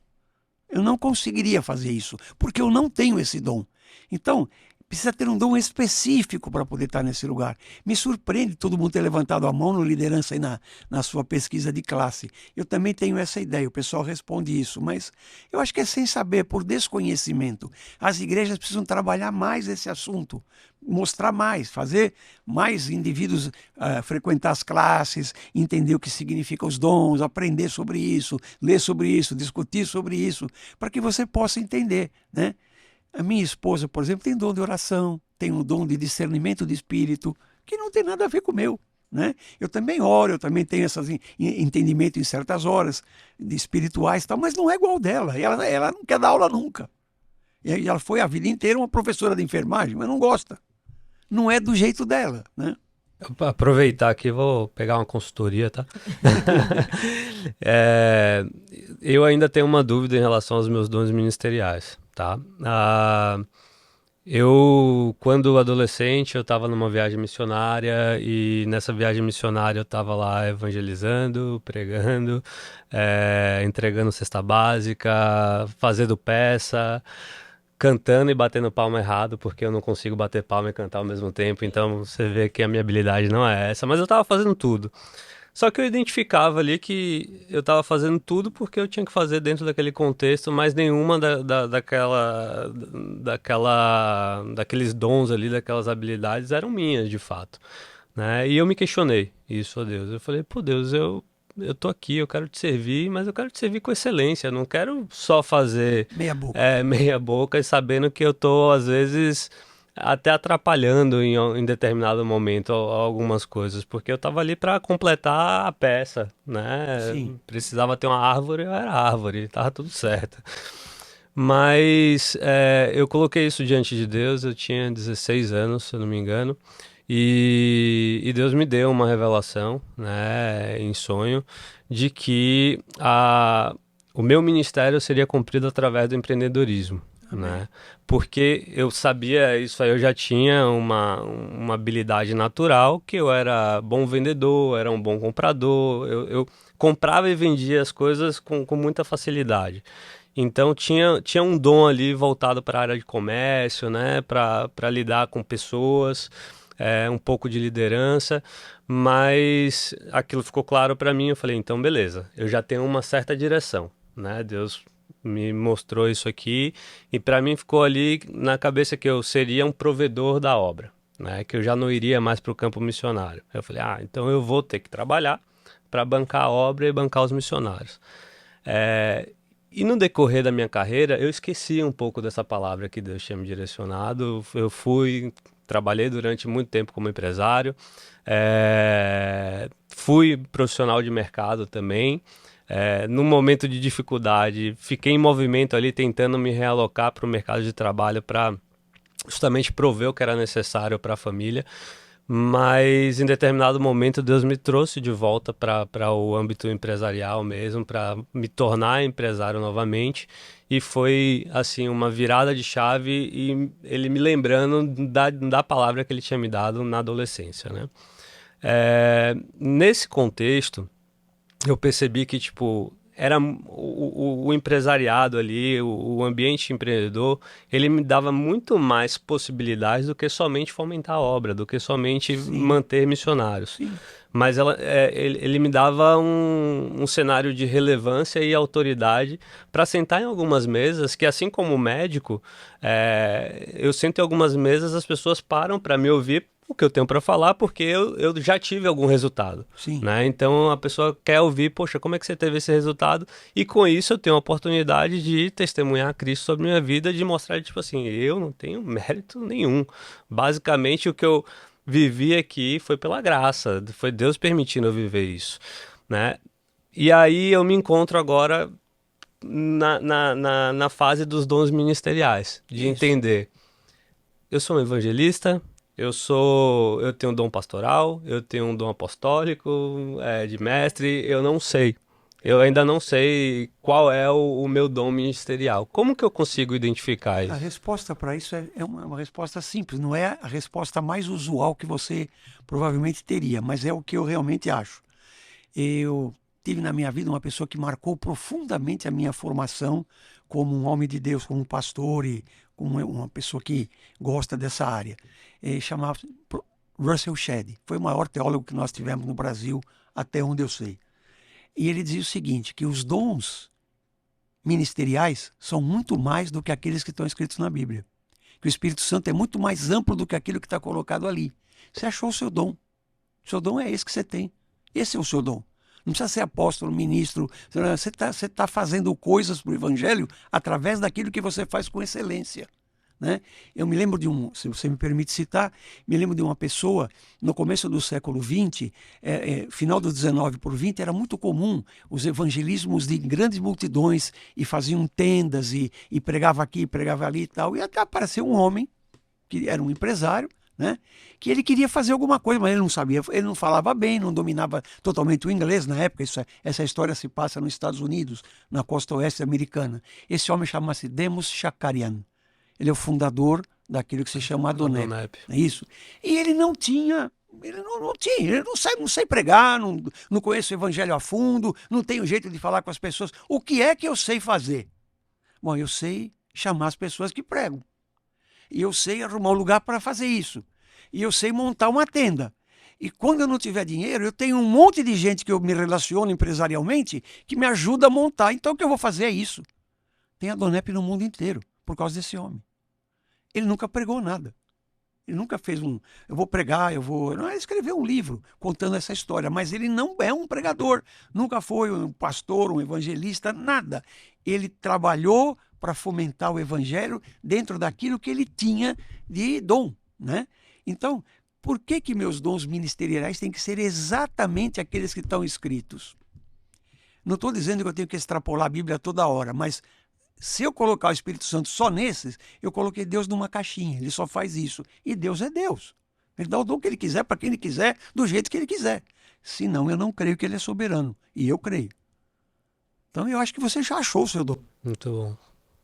Eu não conseguiria fazer isso, porque eu não tenho esse dom. Então, precisa ter um dom específico para poder estar nesse lugar. Me surpreende todo mundo ter levantado a mão no liderança aí na sua pesquisa de classe. Eu também tenho essa ideia, o pessoal responde isso, mas eu acho que é sem saber, por desconhecimento. As igrejas precisam trabalhar mais esse assunto, mostrar mais, fazer mais indivíduos frequentar as classes, entender o que significam os dons, aprender sobre isso, ler sobre isso, discutir sobre isso, para que você possa entender, né? A minha esposa, por exemplo, tem dom de oração, tem um dom de discernimento de espírito, que não tem nada a ver com o meu, né? Eu também oro, eu também tenho esse entendimento em certas horas, de espirituais e tal, mas não é igual dela. Ela não quer dar aula nunca. E ela foi a vida inteira uma professora de enfermagem, mas não gosta. Não é do jeito dela, né? Aproveitar aqui, vou pegar uma consultoria, tá? Eu ainda tenho uma dúvida em relação aos meus dons ministeriais, tá? Quando adolescente, eu estava numa viagem missionária e nessa viagem missionária eu estava lá evangelizando, pregando, entregando cesta básica, fazendo peça, cantando e batendo palma errado, porque eu não consigo bater palma e cantar ao mesmo tempo, então você vê que a minha habilidade não é essa, mas eu estava fazendo tudo. Só que eu identificava ali que eu estava fazendo tudo porque eu tinha que fazer dentro daquele contexto, mas nenhuma daqueles dons ali, daquelas habilidades eram minhas, de fato, né? E eu me questionei isso a Deus. Eu falei, pô, Deus, eu tô aqui, eu quero te servir, mas eu quero te servir com excelência. Eu não quero só fazer Meia boca. meia boca e sabendo que eu tô, às vezes, até atrapalhando em determinado momento algumas coisas, porque eu tava ali para completar a peça, né? Sim. Precisava ter uma árvore, eu era árvore, tava tudo certo. Mas eu coloquei isso diante de Deus, eu tinha 16 anos, se eu não me engano, e Deus me deu uma revelação, né, em sonho, de que o meu ministério seria cumprido através do empreendedorismo, né? Porque eu sabia isso aí, eu já tinha uma habilidade natural, que eu era bom vendedor, era um bom comprador, eu comprava e vendia as coisas com muita facilidade. Então tinha um dom ali voltado para a área de comércio, né? Para lidar com pessoas, um pouco de liderança, mas aquilo ficou claro para mim. Eu falei, então beleza, eu já tenho uma certa direção, né? Deus me mostrou isso aqui e para mim ficou ali na cabeça que eu seria um provedor da obra, né? Que eu já não iria mais para o campo missionário. Eu falei, então eu vou ter que trabalhar para bancar a obra e bancar os missionários. E no decorrer da minha carreira, eu esqueci um pouco dessa palavra que Deus tinha me direcionado. Eu trabalhei durante muito tempo como empresário, fui profissional de mercado também. Num momento de dificuldade, fiquei em movimento ali tentando me realocar para o mercado de trabalho para justamente prover o que era necessário para a família. Mas em determinado momento Deus me trouxe de volta para o âmbito empresarial mesmo, para me tornar empresário novamente. E foi assim uma virada de chave e ele me lembrando da palavra que ele tinha me dado na adolescência, né? Nesse contexto, eu percebi que, tipo, era o empresariado ali, o ambiente empreendedor, ele me dava muito mais possibilidades do que somente fomentar a obra, do que somente manter missionários. Sim. Mas ele me dava um cenário de relevância e autoridade para sentar em algumas mesas que, assim como médico, eu sento em algumas mesas, as pessoas param para me ouvir o que eu tenho para falar, porque eu já tive algum resultado, Sim. né? Então a pessoa quer ouvir, poxa, como é que você teve esse resultado? E com isso eu tenho a oportunidade de testemunhar Cristo sobre minha vida, de mostrar, tipo assim, eu não tenho mérito nenhum. Basicamente o que eu vivi aqui foi pela graça, foi Deus permitindo eu viver isso, né? E aí eu me encontro agora na fase dos dons ministeriais, de entender, eu sou um evangelista, eu tenho um dom pastoral, eu tenho um dom apostólico, de mestre, eu não sei. Eu ainda não sei qual é o meu dom ministerial. Como que eu consigo identificar A isso? resposta para isso é uma resposta simples, não é a resposta mais usual que você provavelmente teria, mas é o que eu realmente acho. Eu tive na minha vida uma pessoa que marcou profundamente a minha formação como um homem de Deus, como um pastor e como uma pessoa que gosta dessa área. Chamava-se Russell Shedd. Foi o maior teólogo que nós tivemos no Brasil, até onde eu sei. E ele dizia o seguinte, que os dons ministeriais são muito mais do que aqueles que estão escritos na Bíblia. Que o Espírito Santo é muito mais amplo do que aquilo que está colocado ali. Você achou o seu dom. O seu dom é esse que você tem. Esse é o seu dom. Não precisa ser apóstolo, ministro. Você tá fazendo coisas para o Evangelho através daquilo que você faz com excelência. Né? Eu me lembro se você me permite citar, me lembro de uma pessoa, no começo do século XX, final do 19 por 20, era muito comum os evangelismos de grandes multidões e faziam tendas e pregava aqui, pregava ali e tal. E até apareceu um homem, que era um empresário, né? Que ele queria fazer alguma coisa, mas ele não sabia, ele não falava bem, não dominava totalmente o inglês na época. Essa história se passa nos Estados Unidos, na costa oeste americana. Esse homem chama-se Demos Shakarian. Ele é o fundador daquilo que se chama Adonep. É isso. E ele não tinha, ele não sei pregar, não conheço o evangelho a fundo, não tenho jeito de falar com as pessoas. O que é que eu sei fazer? Bom, eu sei chamar as pessoas que pregam. E eu sei arrumar um lugar para fazer isso. E eu sei montar uma tenda. E quando eu não tiver dinheiro, eu tenho um monte de gente que eu me relaciono empresarialmente que me ajuda a montar. Então o que eu vou fazer é isso. Tem Adonep no mundo inteiro por causa desse homem. Ele nunca pregou nada. Ele nunca fez eu vou pregar, Não, ele escreveu um livro contando essa história, mas ele não é um pregador. Nunca foi um pastor, um evangelista, nada. Ele trabalhou para fomentar o evangelho dentro daquilo que ele tinha de dom, né? Então, por que meus dons ministeriais têm que ser exatamente aqueles que estão escritos? Não estou dizendo que eu tenho que extrapolar a Bíblia toda hora, mas se eu colocar o Espírito Santo só nesses, eu coloquei Deus numa caixinha. Ele só faz isso. E Deus é Deus. Ele dá o dom que ele quiser, para quem ele quiser, do jeito que ele quiser. Senão, eu não creio que ele é soberano. E eu creio. Então eu acho que você já achou o seu dom. Muito bom.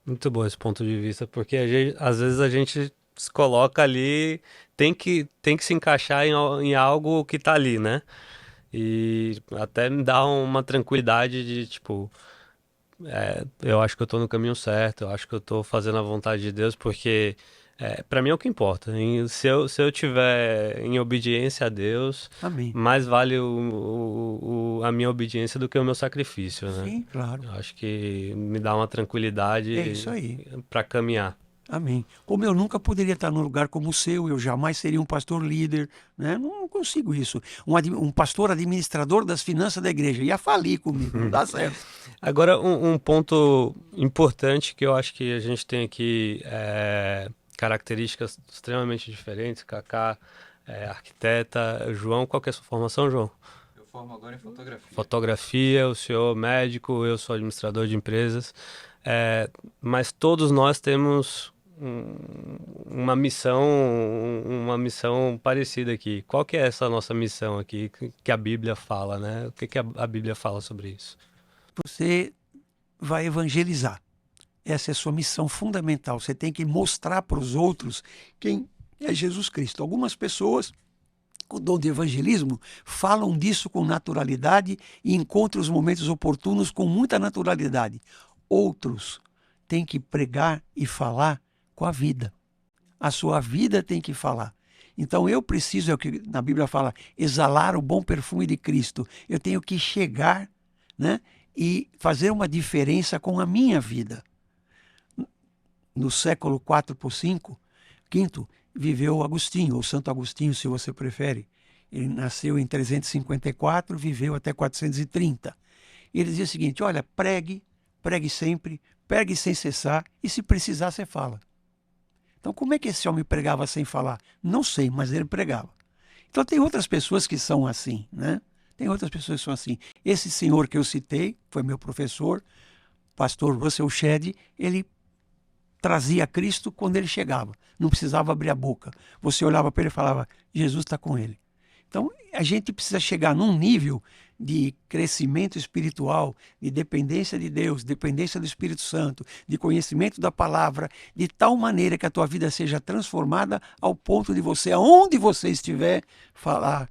Muito bom esse ponto de vista, porque às vezes a gente se coloca ali, tem que se encaixar em algo que tá ali, né? E até me dá uma tranquilidade de, tipo, eu acho que eu tô no caminho certo, eu acho que eu tô fazendo a vontade de Deus, porque para mim é o que importa. Se eu tiver em obediência a Deus, Amém. mais vale a minha obediência do que o meu sacrifício, né? Sim, claro. Eu acho que me dá uma É isso tranquilidade aí. para caminhar. Amém. Como eu nunca poderia estar num lugar como o seu, eu jamais seria um pastor líder, né? Não consigo isso. Um pastor administrador das finanças da igreja ia falir comigo, não dá certo. Agora, um ponto importante que eu acho que a gente tem aqui características extremamente diferentes. Kaká é arquiteta. João, qual que é a sua formação, João? Eu formo agora em fotografia. Fotografia, o senhor médico, eu sou administrador de empresas. Mas todos nós temos uma missão parecida aqui. Qual que é essa nossa missão aqui que a Bíblia fala, né? O que a Bíblia fala sobre isso? Você vai evangelizar. Essa é a sua missão fundamental. Você tem que mostrar para os outros quem é Jesus Cristo. Algumas pessoas, com o dom de evangelismo, falam disso com naturalidade e encontram os momentos oportunos com muita naturalidade. Outros têm que pregar e falar com a vida. A sua vida tem que falar. Então eu preciso, é o que na Bíblia fala, exalar o bom perfume de Cristo. Eu tenho que chegar, né, e fazer uma diferença com a minha vida. No século 4 por 5, quinto, viveu Agostinho, ou Santo Agostinho, se você prefere. Ele nasceu em 354, viveu até 430. Ele dizia o seguinte: olha, pregue sempre, pregue sem cessar, e se precisar, você fala. Então, como é que esse homem pregava sem falar? Não sei, mas ele pregava. Então, tem outras pessoas que são assim, né? Tem outras pessoas que são assim. Esse senhor que eu citei, foi meu professor, pastor Russell Shedd, ele trazia Cristo quando ele chegava. Não precisava abrir a boca. Você olhava para ele e falava: Jesus está com ele. Então, a gente precisa chegar num nível de crescimento espiritual, de dependência de Deus, dependência do Espírito Santo, de conhecimento da palavra, de tal maneira que a tua vida seja transformada ao ponto de você, aonde você estiver, falar,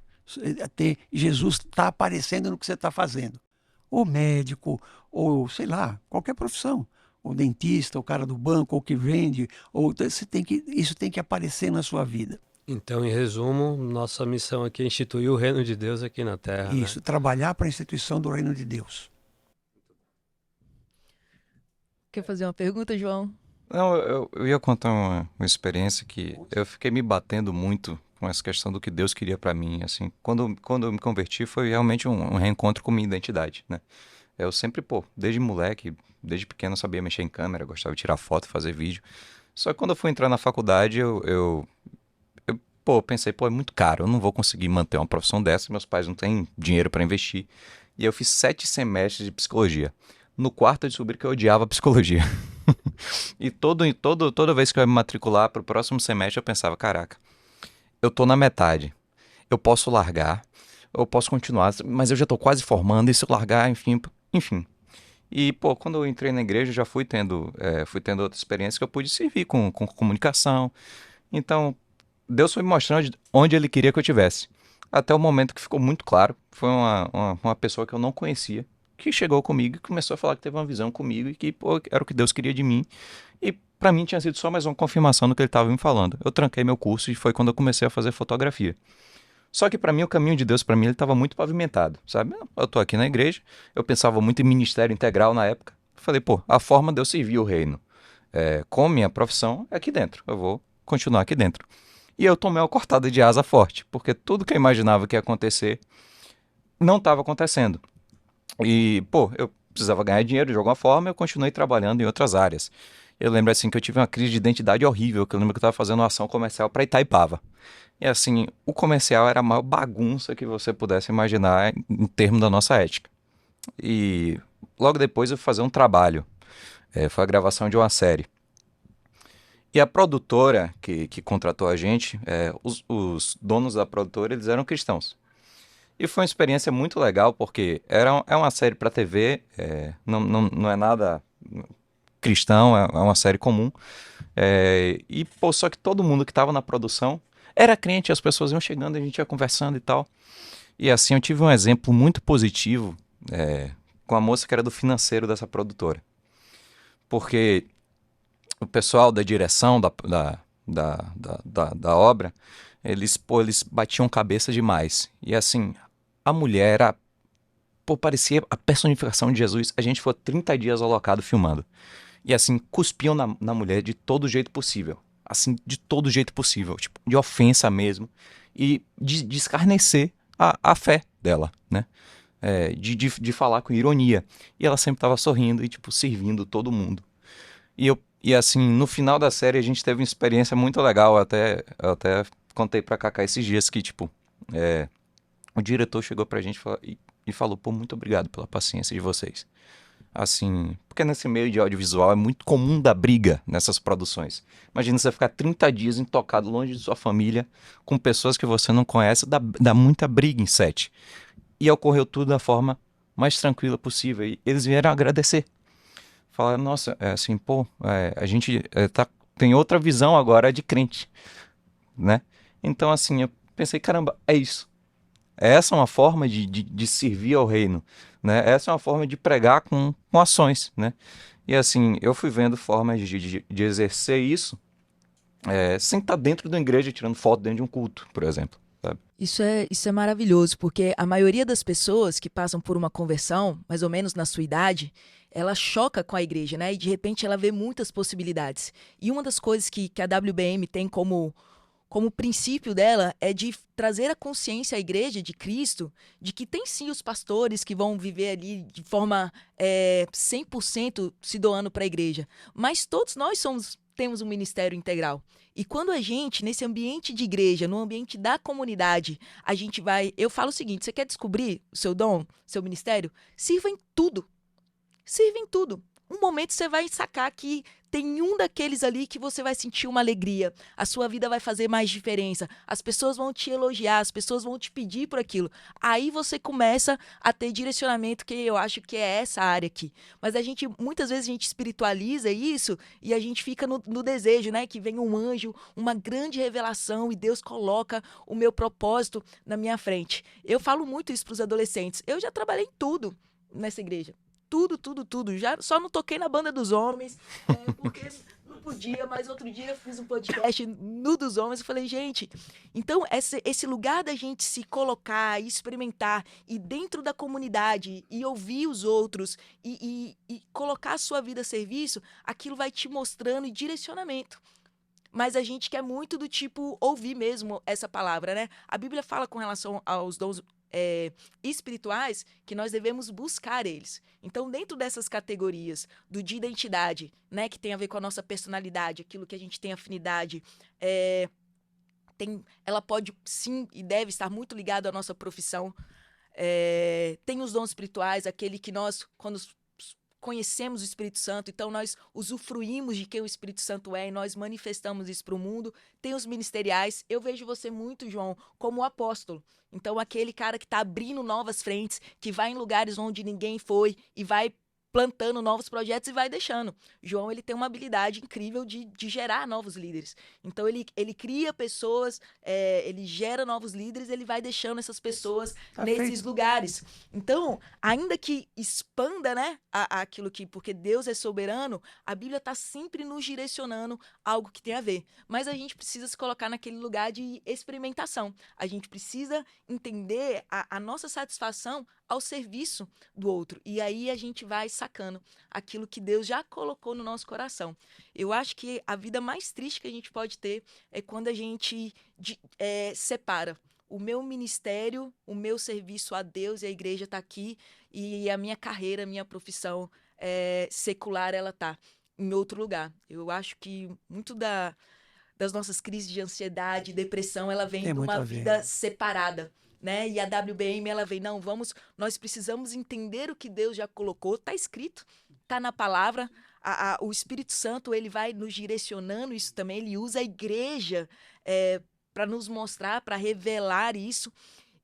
ter Jesus está aparecendo no que você está fazendo. Ou médico, ou sei lá, qualquer profissão. O dentista, o cara do banco, ou que vende, isso tem que aparecer na sua vida. Então, em resumo, nossa missão aqui é instituir o reino de Deus aqui na Terra, Isso, né? trabalhar para a instituição do reino de Deus. Quer fazer uma pergunta, João? Não, eu ia contar uma experiência que eu fiquei me batendo muito com essa questão do que Deus queria pra mim, assim. Quando eu me converti foi realmente um reencontro com minha identidade, né? Eu sempre, desde moleque, desde pequeno eu sabia mexer em câmera, gostava de tirar foto, fazer vídeo. Só que quando eu fui entrar na faculdade, eu pensei, é muito caro, eu não vou conseguir manter uma profissão dessa, meus pais não têm dinheiro pra investir. E eu fiz 7 semestres de psicologia. No quarto eu descobri que eu odiava psicologia. E toda vez que eu ia me matricular para o próximo semestre, eu pensava: caraca, eu tô na metade. Eu posso largar, eu posso continuar, mas eu já tô quase formando, e se eu largar, enfim. E, quando eu entrei na igreja, eu já fui tendo outra experiência que eu pude servir com comunicação. Então, Deus foi me mostrando onde Ele queria que eu estivesse. Até o momento que ficou muito claro, foi uma pessoa que eu não conhecia, que chegou comigo e começou a falar que teve uma visão comigo e que, era o que Deus queria de mim. E pra mim tinha sido só mais uma confirmação do que ele estava me falando. Eu tranquei meu curso e foi quando eu comecei a fazer fotografia. Só que pra mim o caminho de Deus pra mim ele estava muito pavimentado, sabe? Eu tô aqui na igreja, eu pensava muito em ministério integral na época. Falei, a forma de eu servir o reino com minha profissão é aqui dentro. Eu vou continuar aqui dentro. E eu tomei uma cortada de asa forte, porque tudo que eu imaginava que ia acontecer não estava acontecendo. E, eu precisava ganhar dinheiro de alguma forma, eu continuei trabalhando em outras áreas. Eu lembro, assim, que eu tive uma crise de identidade horrível, que eu lembro que eu estava fazendo uma ação comercial para Itaipava. E, assim, o comercial era a maior bagunça que você pudesse imaginar em termos da nossa ética. E logo depois eu fui fazer um trabalho. Foi a gravação de uma série. E a produtora que contratou a gente, os donos da produtora, eles eram cristãos. E foi uma experiência muito legal, porque é uma série para TV, não é nada cristão, é uma série comum. Pô, só que todo mundo que estava na produção era crente, as pessoas iam chegando, a gente ia conversando e tal. E assim, eu tive um exemplo muito positivo com a moça que era do financeiro dessa produtora. Porque o pessoal da direção da obra, eles batiam cabeça demais. E assim, a mulher era, pô, parecia a personificação de Jesus. A gente foi 30 dias alocado filmando. E assim, cuspiam na mulher de todo jeito possível. Assim, de todo jeito possível. Tipo, de ofensa mesmo. E de escarnecer a fé dela, né? De falar com ironia. E ela sempre estava sorrindo e, tipo, servindo todo mundo. E assim, no final da série a gente teve uma experiência muito legal. Eu até contei pra Cacá esses dias que, tipo, o diretor chegou pra gente e falou, pô, muito obrigado pela paciência de vocês. Assim, porque nesse meio de audiovisual é muito comum dar briga nessas produções. Imagina você ficar 30 dias intocado longe de sua família, com pessoas que você não conhece, dá muita briga em set. E ocorreu tudo da forma mais tranquila possível. E eles vieram agradecer. Falaram, nossa, assim, pô, a gente tem outra visão agora de crente, né? Então, assim, eu pensei, caramba, é isso. Essa é uma forma de servir ao reino, né? Essa é uma forma de pregar com ações, né? E assim, eu fui vendo formas de exercer isso sem estar dentro da igreja, tirando foto dentro de um culto, por exemplo, sabe? Isso é maravilhoso, porque a maioria das pessoas que passam por uma conversão, mais ou menos na sua idade, ela choca com a igreja, né? E de repente ela vê muitas possibilidades. E uma das coisas que a WBM tem como princípio dela é de trazer a consciência à igreja de Cristo de que tem sim os pastores que vão viver ali de forma 100% se doando para a igreja. Mas todos nós temos um ministério integral. E quando a gente, nesse ambiente de igreja, no ambiente da comunidade, a gente vai... Eu falo o seguinte, você quer descobrir o seu dom, seu ministério? Sirva em tudo. Sirva em tudo. Um momento você vai sacar que tem um daqueles ali que você vai sentir uma alegria. A sua vida vai fazer mais diferença. As pessoas vão te elogiar, as pessoas vão te pedir por aquilo. Aí você começa a ter direcionamento, que eu acho que é essa área aqui. Mas muitas vezes a gente espiritualiza isso e a gente fica no desejo, né? Que vem um anjo, uma grande revelação e Deus coloca o meu propósito na minha frente. Eu falo muito isso para os adolescentes. Eu já trabalhei em tudo nessa igreja. Tudo, tudo, tudo. Já só não toquei na banda dos homens, porque não podia, mas outro dia eu fiz um podcast no dos homens e falei, gente, então esse lugar da gente se colocar, experimentar, e dentro da comunidade, e ouvir os outros, e colocar a sua vida a serviço, aquilo vai te mostrando direcionamento. Mas a gente quer muito do tipo ouvir mesmo essa palavra, né? A Bíblia fala com relação aos dons espirituais que nós devemos buscar eles. Então, dentro dessas categorias de identidade, né, que tem a ver com a nossa personalidade, aquilo que a gente tem afinidade, ela pode sim e deve estar muito ligado à nossa profissão. Tem os dons espirituais, aquele que nós, quando conhecemos o Espírito Santo, então nós usufruímos de quem o Espírito Santo é e nós manifestamos isso para o mundo. Tem os ministeriais. Eu vejo você muito, João, como apóstolo. Então, aquele cara que está abrindo novas frentes, que vai em lugares onde ninguém foi e vai plantando novos projetos e vai deixando. João, ele tem uma habilidade incrível de gerar novos líderes. Então, ele cria pessoas, ele gera novos líderes, ele vai deixando essas pessoas nesses lugares. Então, ainda que expanda, né, aquilo que... Porque Deus é soberano, a Bíblia está sempre nos direcionando algo que tem a ver. Mas a gente precisa se colocar naquele lugar de experimentação. A gente precisa entender a nossa satisfação ao serviço do outro. E aí a gente vai sacando aquilo que Deus já colocou no nosso coração. Eu acho que a vida mais triste que a gente pode ter é quando a gente separa. O meu ministério, o meu serviço a Deus e a igreja está aqui e a minha carreira, a minha profissão secular, ela está em outro lugar. Eu acho que muito das nossas crises de ansiedade, depressão, ela vem de uma vida separada. Né? E a WBM, ela vem, nós precisamos entender o que Deus já colocou, está escrito, está na palavra, o Espírito Santo, ele vai nos direcionando isso também, ele usa a igreja para nos mostrar, para revelar isso,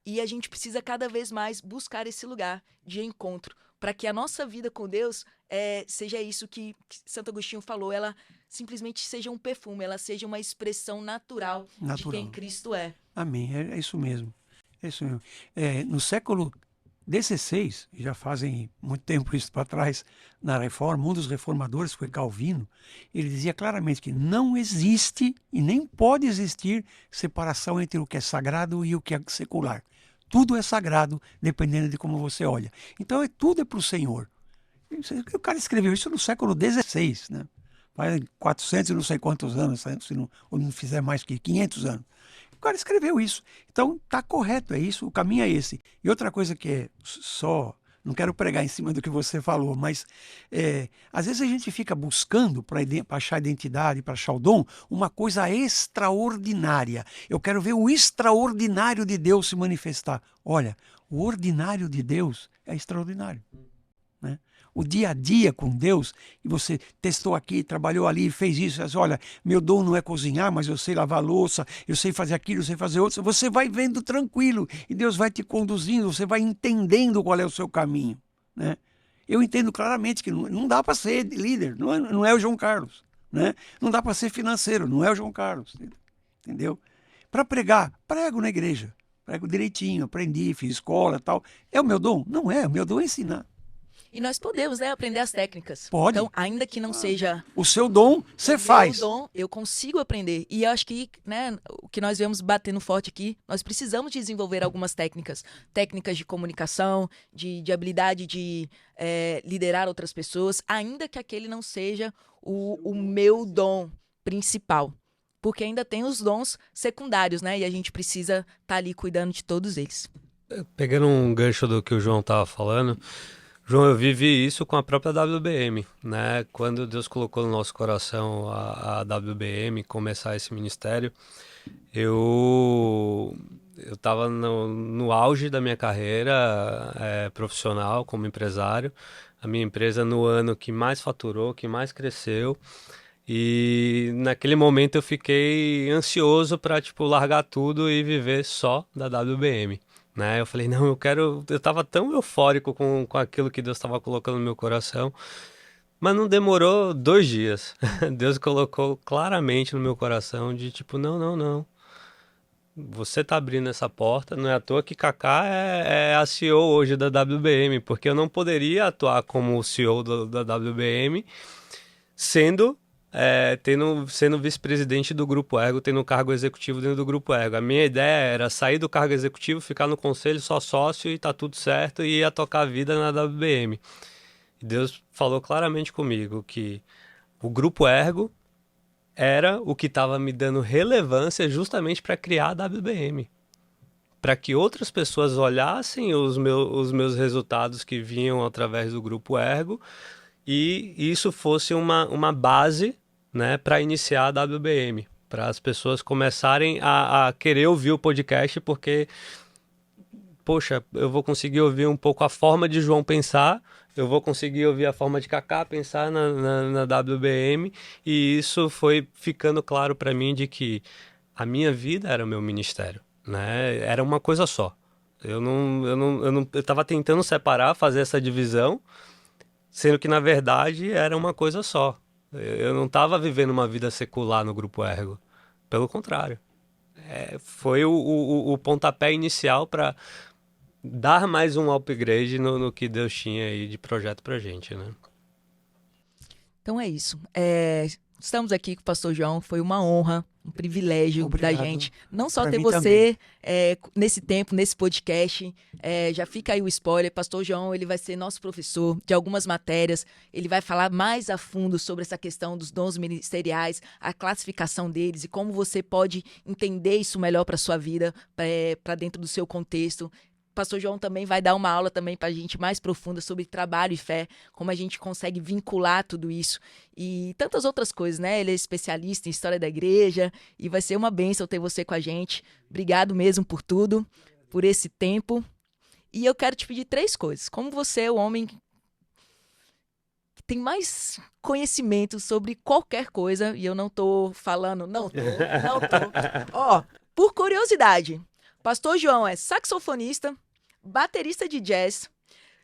E a gente precisa cada vez mais buscar esse lugar de encontro, para que a nossa vida com Deus seja isso que Santo Agostinho falou, ela simplesmente seja um perfume, ela seja uma expressão natural. De quem Cristo é. Amém, é isso mesmo. É isso mesmo. No século XVI, já fazem muito tempo isso para trás, na Reforma, um dos reformadores foi Calvino, ele dizia claramente que não existe e nem pode existir separação entre o que é sagrado e o que é secular. Tudo é sagrado, dependendo de como você olha. Então, tudo é para o Senhor. O cara escreveu isso no século XVI, né? Faz 400 e não sei quantos anos, se não fizer mais que 500 anos. O cara escreveu isso. Então, está correto, é isso, o caminho é esse. E outra coisa que é só... Não quero pregar em cima do que você falou, mas às vezes a gente fica buscando para achar identidade, para achar o dom, uma coisa extraordinária. Eu quero ver o extraordinário de Deus se manifestar. Olha, o ordinário de Deus é extraordinário, né? O dia a dia com Deus, e você testou aqui, trabalhou ali, fez isso, olha, meu dom não é cozinhar, mas eu sei lavar louça, eu sei fazer aquilo, eu sei fazer outro, você vai vendo tranquilo, e Deus vai te conduzindo, você vai entendendo qual é o seu caminho, né? Eu entendo claramente que não dá para ser líder, não é o João Carlos, né? Não dá para ser financeiro, não é o João Carlos, entendeu? Para pregar, prego na igreja, prego direitinho, aprendi, fiz escola e tal. É o meu dom? Não é, o meu dom é ensinar. E nós podemos, né, aprender as técnicas. Pode. Então, ainda que não seja... O seu dom, você faz. O meu dom, eu consigo aprender. E eu acho que, né, o que nós vemos batendo forte aqui, nós precisamos desenvolver algumas técnicas. Técnicas de comunicação, de habilidade de liderar outras pessoas, ainda que aquele não seja o meu dom principal. Porque ainda tem os dons secundários, né? E a gente precisa estar ali cuidando de todos eles. Pegando um gancho do que o João estava falando... João, eu vivi isso com a própria WBM, né? Quando Deus colocou no nosso coração a WBM, começar esse ministério, eu estava no auge da minha carreira profissional como empresário, a minha empresa no ano que mais faturou, que mais cresceu, e naquele momento eu fiquei ansioso para largar tudo e viver só da WBM. Né? Eu falei, não, eu estava tão eufórico com aquilo que Deus estava colocando no meu coração, mas não demorou 2 dias. Deus colocou claramente no meu coração de não, você tá abrindo essa porta, não é à toa que Kaká é a CEO hoje da WBM, porque eu não poderia atuar como CEO da WBM sendo vice-presidente do Grupo Ergo, tendo um cargo executivo dentro do Grupo Ergo. A minha ideia era sair do cargo executivo, ficar no conselho só sócio e tá tudo certo e ia tocar a vida na WBM. E Deus falou claramente comigo que o Grupo Ergo era o que estava me dando relevância justamente para criar a WBM. Para que outras pessoas olhassem os meus resultados que vinham através do Grupo Ergo e isso fosse uma base, né, para iniciar a WBM, para as pessoas começarem a querer ouvir o podcast, porque, poxa, eu vou conseguir ouvir um pouco a forma de João pensar, eu vou conseguir ouvir a forma de Kaká pensar na WBM, e isso foi ficando claro para mim de que a minha vida era o meu ministério, né? Era uma coisa só. Eu estava tentando separar, fazer essa divisão, sendo que, na verdade, era uma coisa só. Eu não estava vivendo uma vida secular no Grupo Ergo. Pelo contrário. Foi o pontapé inicial para dar mais um upgrade no que Deus tinha aí de projeto pra gente, né? Então é isso. Estamos aqui com o pastor João, foi uma honra, um privilégio da gente. Não só ter você nesse tempo, nesse podcast, já fica aí o spoiler, pastor João, ele vai ser nosso professor de algumas matérias, ele vai falar mais a fundo sobre essa questão dos dons ministeriais, a classificação deles e como você pode entender isso melhor para sua vida, para dentro do seu contexto. Pastor João também vai dar uma aula também para a gente mais profunda sobre trabalho e fé, como a gente consegue vincular tudo isso e tantas outras coisas, né? Ele é especialista em história da igreja e vai ser uma bênção ter você com a gente. Obrigado mesmo por tudo, por esse tempo. E eu quero te pedir 3 coisas. Como você é o homem que tem mais conhecimento sobre qualquer coisa, e eu não tô falando, não tô. Ó, por curiosidade, Pastor João é saxofonista, baterista de jazz,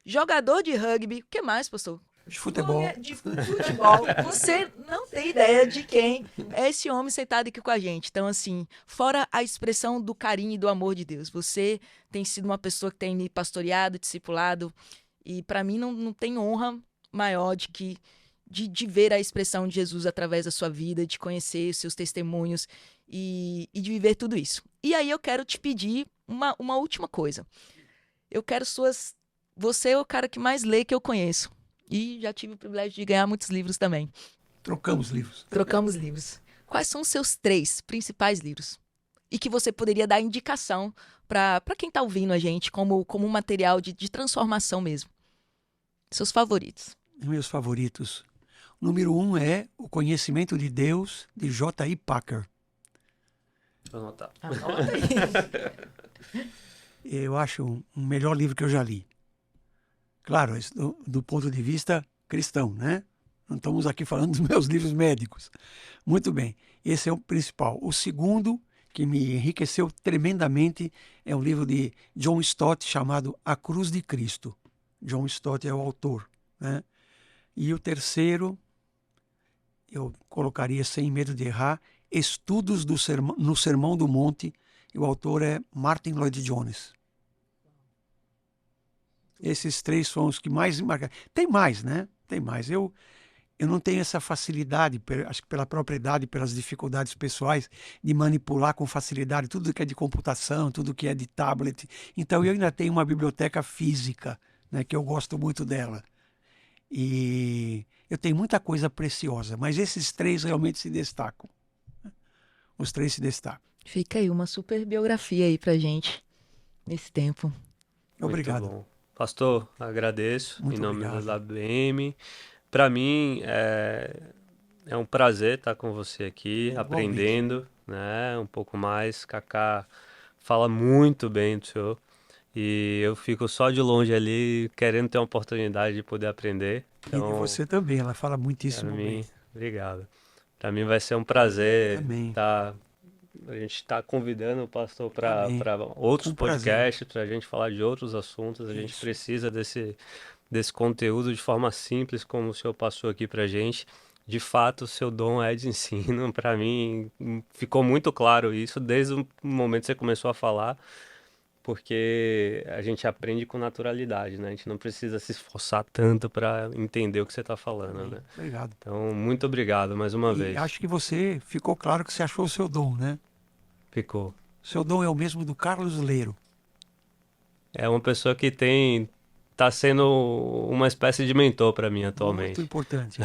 jogador de rugby. O que mais, pastor? De futebol. De futebol. Você não tem ideia de quem é esse homem sentado aqui com a gente. Então, assim, fora a expressão do carinho e do amor de Deus, você tem sido uma pessoa que tem me pastoreado, discipulado, e para mim não tem honra maior de ver a expressão de Jesus através da sua vida, de conhecer os seus testemunhos e de viver tudo isso. E aí eu quero te pedir uma última coisa. Eu quero Você é o cara que mais lê que eu conheço. E já tive o privilégio de ganhar muitos livros também. Trocamos livros. Trocamos livros. Quais são os seus 3 principais livros? E que você poderia dar indicação para quem está ouvindo a gente, como um material de transformação mesmo. Seus favoritos. Meus favoritos. O número 1 é O Conhecimento de Deus, de J.I. Packer. Deixa eu anotar. Anota aí. Eu acho o melhor livro que eu já li. Claro, isso do ponto de vista cristão, né? Não estamos aqui falando dos meus livros médicos. Muito bem, esse é o principal. O segundo, que me enriqueceu tremendamente, é um livro de John Stott chamado A Cruz de Cristo. John Stott é o autor, né? E o terceiro, eu colocaria sem medo de errar, Estudos no Sermão do Monte, e o autor é Martin Lloyd-Jones. Esses 3 são os que mais me marcaram. Tem mais, né? Tem mais. Eu não tenho essa facilidade, acho que pela própria idade, pelas dificuldades pessoais, de manipular com facilidade tudo que é de computação, tudo que é de tablet. Então, eu ainda tenho uma biblioteca física, né, que eu gosto muito dela. E eu tenho muita coisa preciosa, mas esses 3 realmente se destacam. Os 3 se destacam. Fica aí uma super biografia aí pra gente nesse tempo. Obrigado. Muito bom. Pastor, agradeço Muito em nome obrigado. da WM. Para mim é um prazer estar com você aqui, Igualmente. aprendendo, né, um pouco mais. Cacá fala muito bem do senhor e eu fico só de longe ali querendo ter uma oportunidade de poder aprender. Então, E você também, ela fala muitíssimo para bem. mim, obrigado. Para mim vai ser um prazer Amém. a gente está convidando o pastor para Amém. outros Com prazer. podcasts, para a gente falar de outros assuntos. A gente Isso. precisa desse conteúdo de forma simples, como o senhor passou aqui para a gente. De fato, o seu dom é de ensino. Para mim, ficou muito claro isso desde o momento que você começou a falar, porque a gente aprende com naturalidade, né? A gente não precisa se esforçar tanto para entender o que você está falando, né? Obrigado. Então, muito obrigado mais uma E vez. acho que você ficou claro que você achou o seu dom, né? Ficou. O seu dom é o mesmo do Carlos Leiro. É uma pessoa que tá sendo uma espécie de mentor para mim Muito atualmente. importante.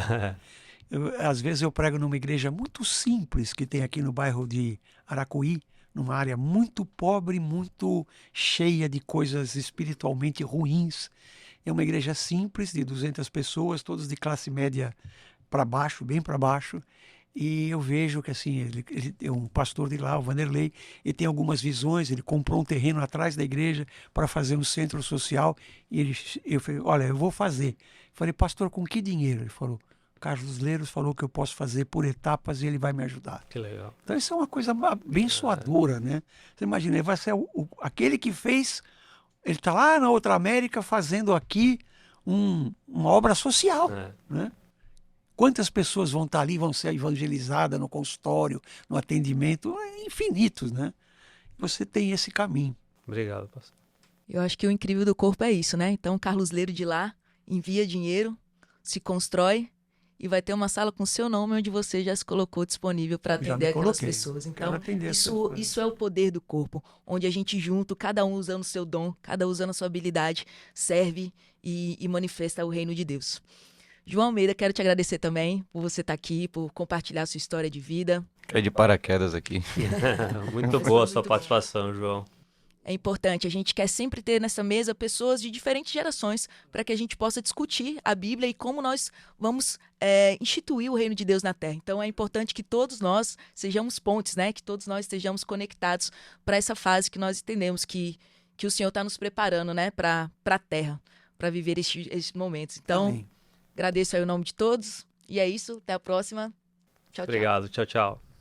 Às vezes eu prego numa igreja muito simples que tem aqui no bairro de Aracuí, numa área muito pobre, muito cheia de coisas espiritualmente ruins. É uma igreja simples, de 200 pessoas, todos de classe média para baixo, bem para baixo. E eu vejo que assim, ele é um pastor de lá, o Vanderlei, ele tem algumas visões, ele comprou um terreno atrás da igreja para fazer um centro social. E eu falei, olha, eu vou fazer. Eu falei, pastor, com que dinheiro? Ele falou, Carlos Leiros falou que eu posso fazer por etapas e ele vai me ajudar. Que legal. Então isso é uma coisa abençoadora, né? Você imagina, ele vai ser aquele que fez, ele está lá na outra América fazendo aqui uma obra social, né? Quantas pessoas vão estar ali, vão ser evangelizadas no consultório, no atendimento? Infinitos, né? Você tem esse caminho. Obrigado, pastor. Eu acho que o incrível do corpo é isso, né? Então, Carlos Leiro de lá envia dinheiro, se constrói e vai ter uma sala com seu nome onde você já se colocou disponível para atender aquelas pessoas. Então, isso é o poder do corpo, onde a gente junto, cada um usando o seu dom, cada um usando a sua habilidade, serve e manifesta o reino de Deus. João Almeida, quero te agradecer também por você estar aqui, por compartilhar a sua história de vida. Cai de paraquedas aqui. Muito boa a sua participação, João. É importante, a gente quer sempre ter nessa mesa pessoas de diferentes gerações para que a gente possa discutir a Bíblia e como nós vamos instituir o reino de Deus na Terra. Então é importante que todos nós sejamos pontes, né? Que todos nós estejamos conectados para essa fase que nós entendemos que o Senhor está nos preparando, né? Para a Terra, para viver estes momentos. Então, Amém. Agradeço aí o nome de todos. E é isso, até a próxima. Tchau, tchau. Obrigado, tchau, tchau.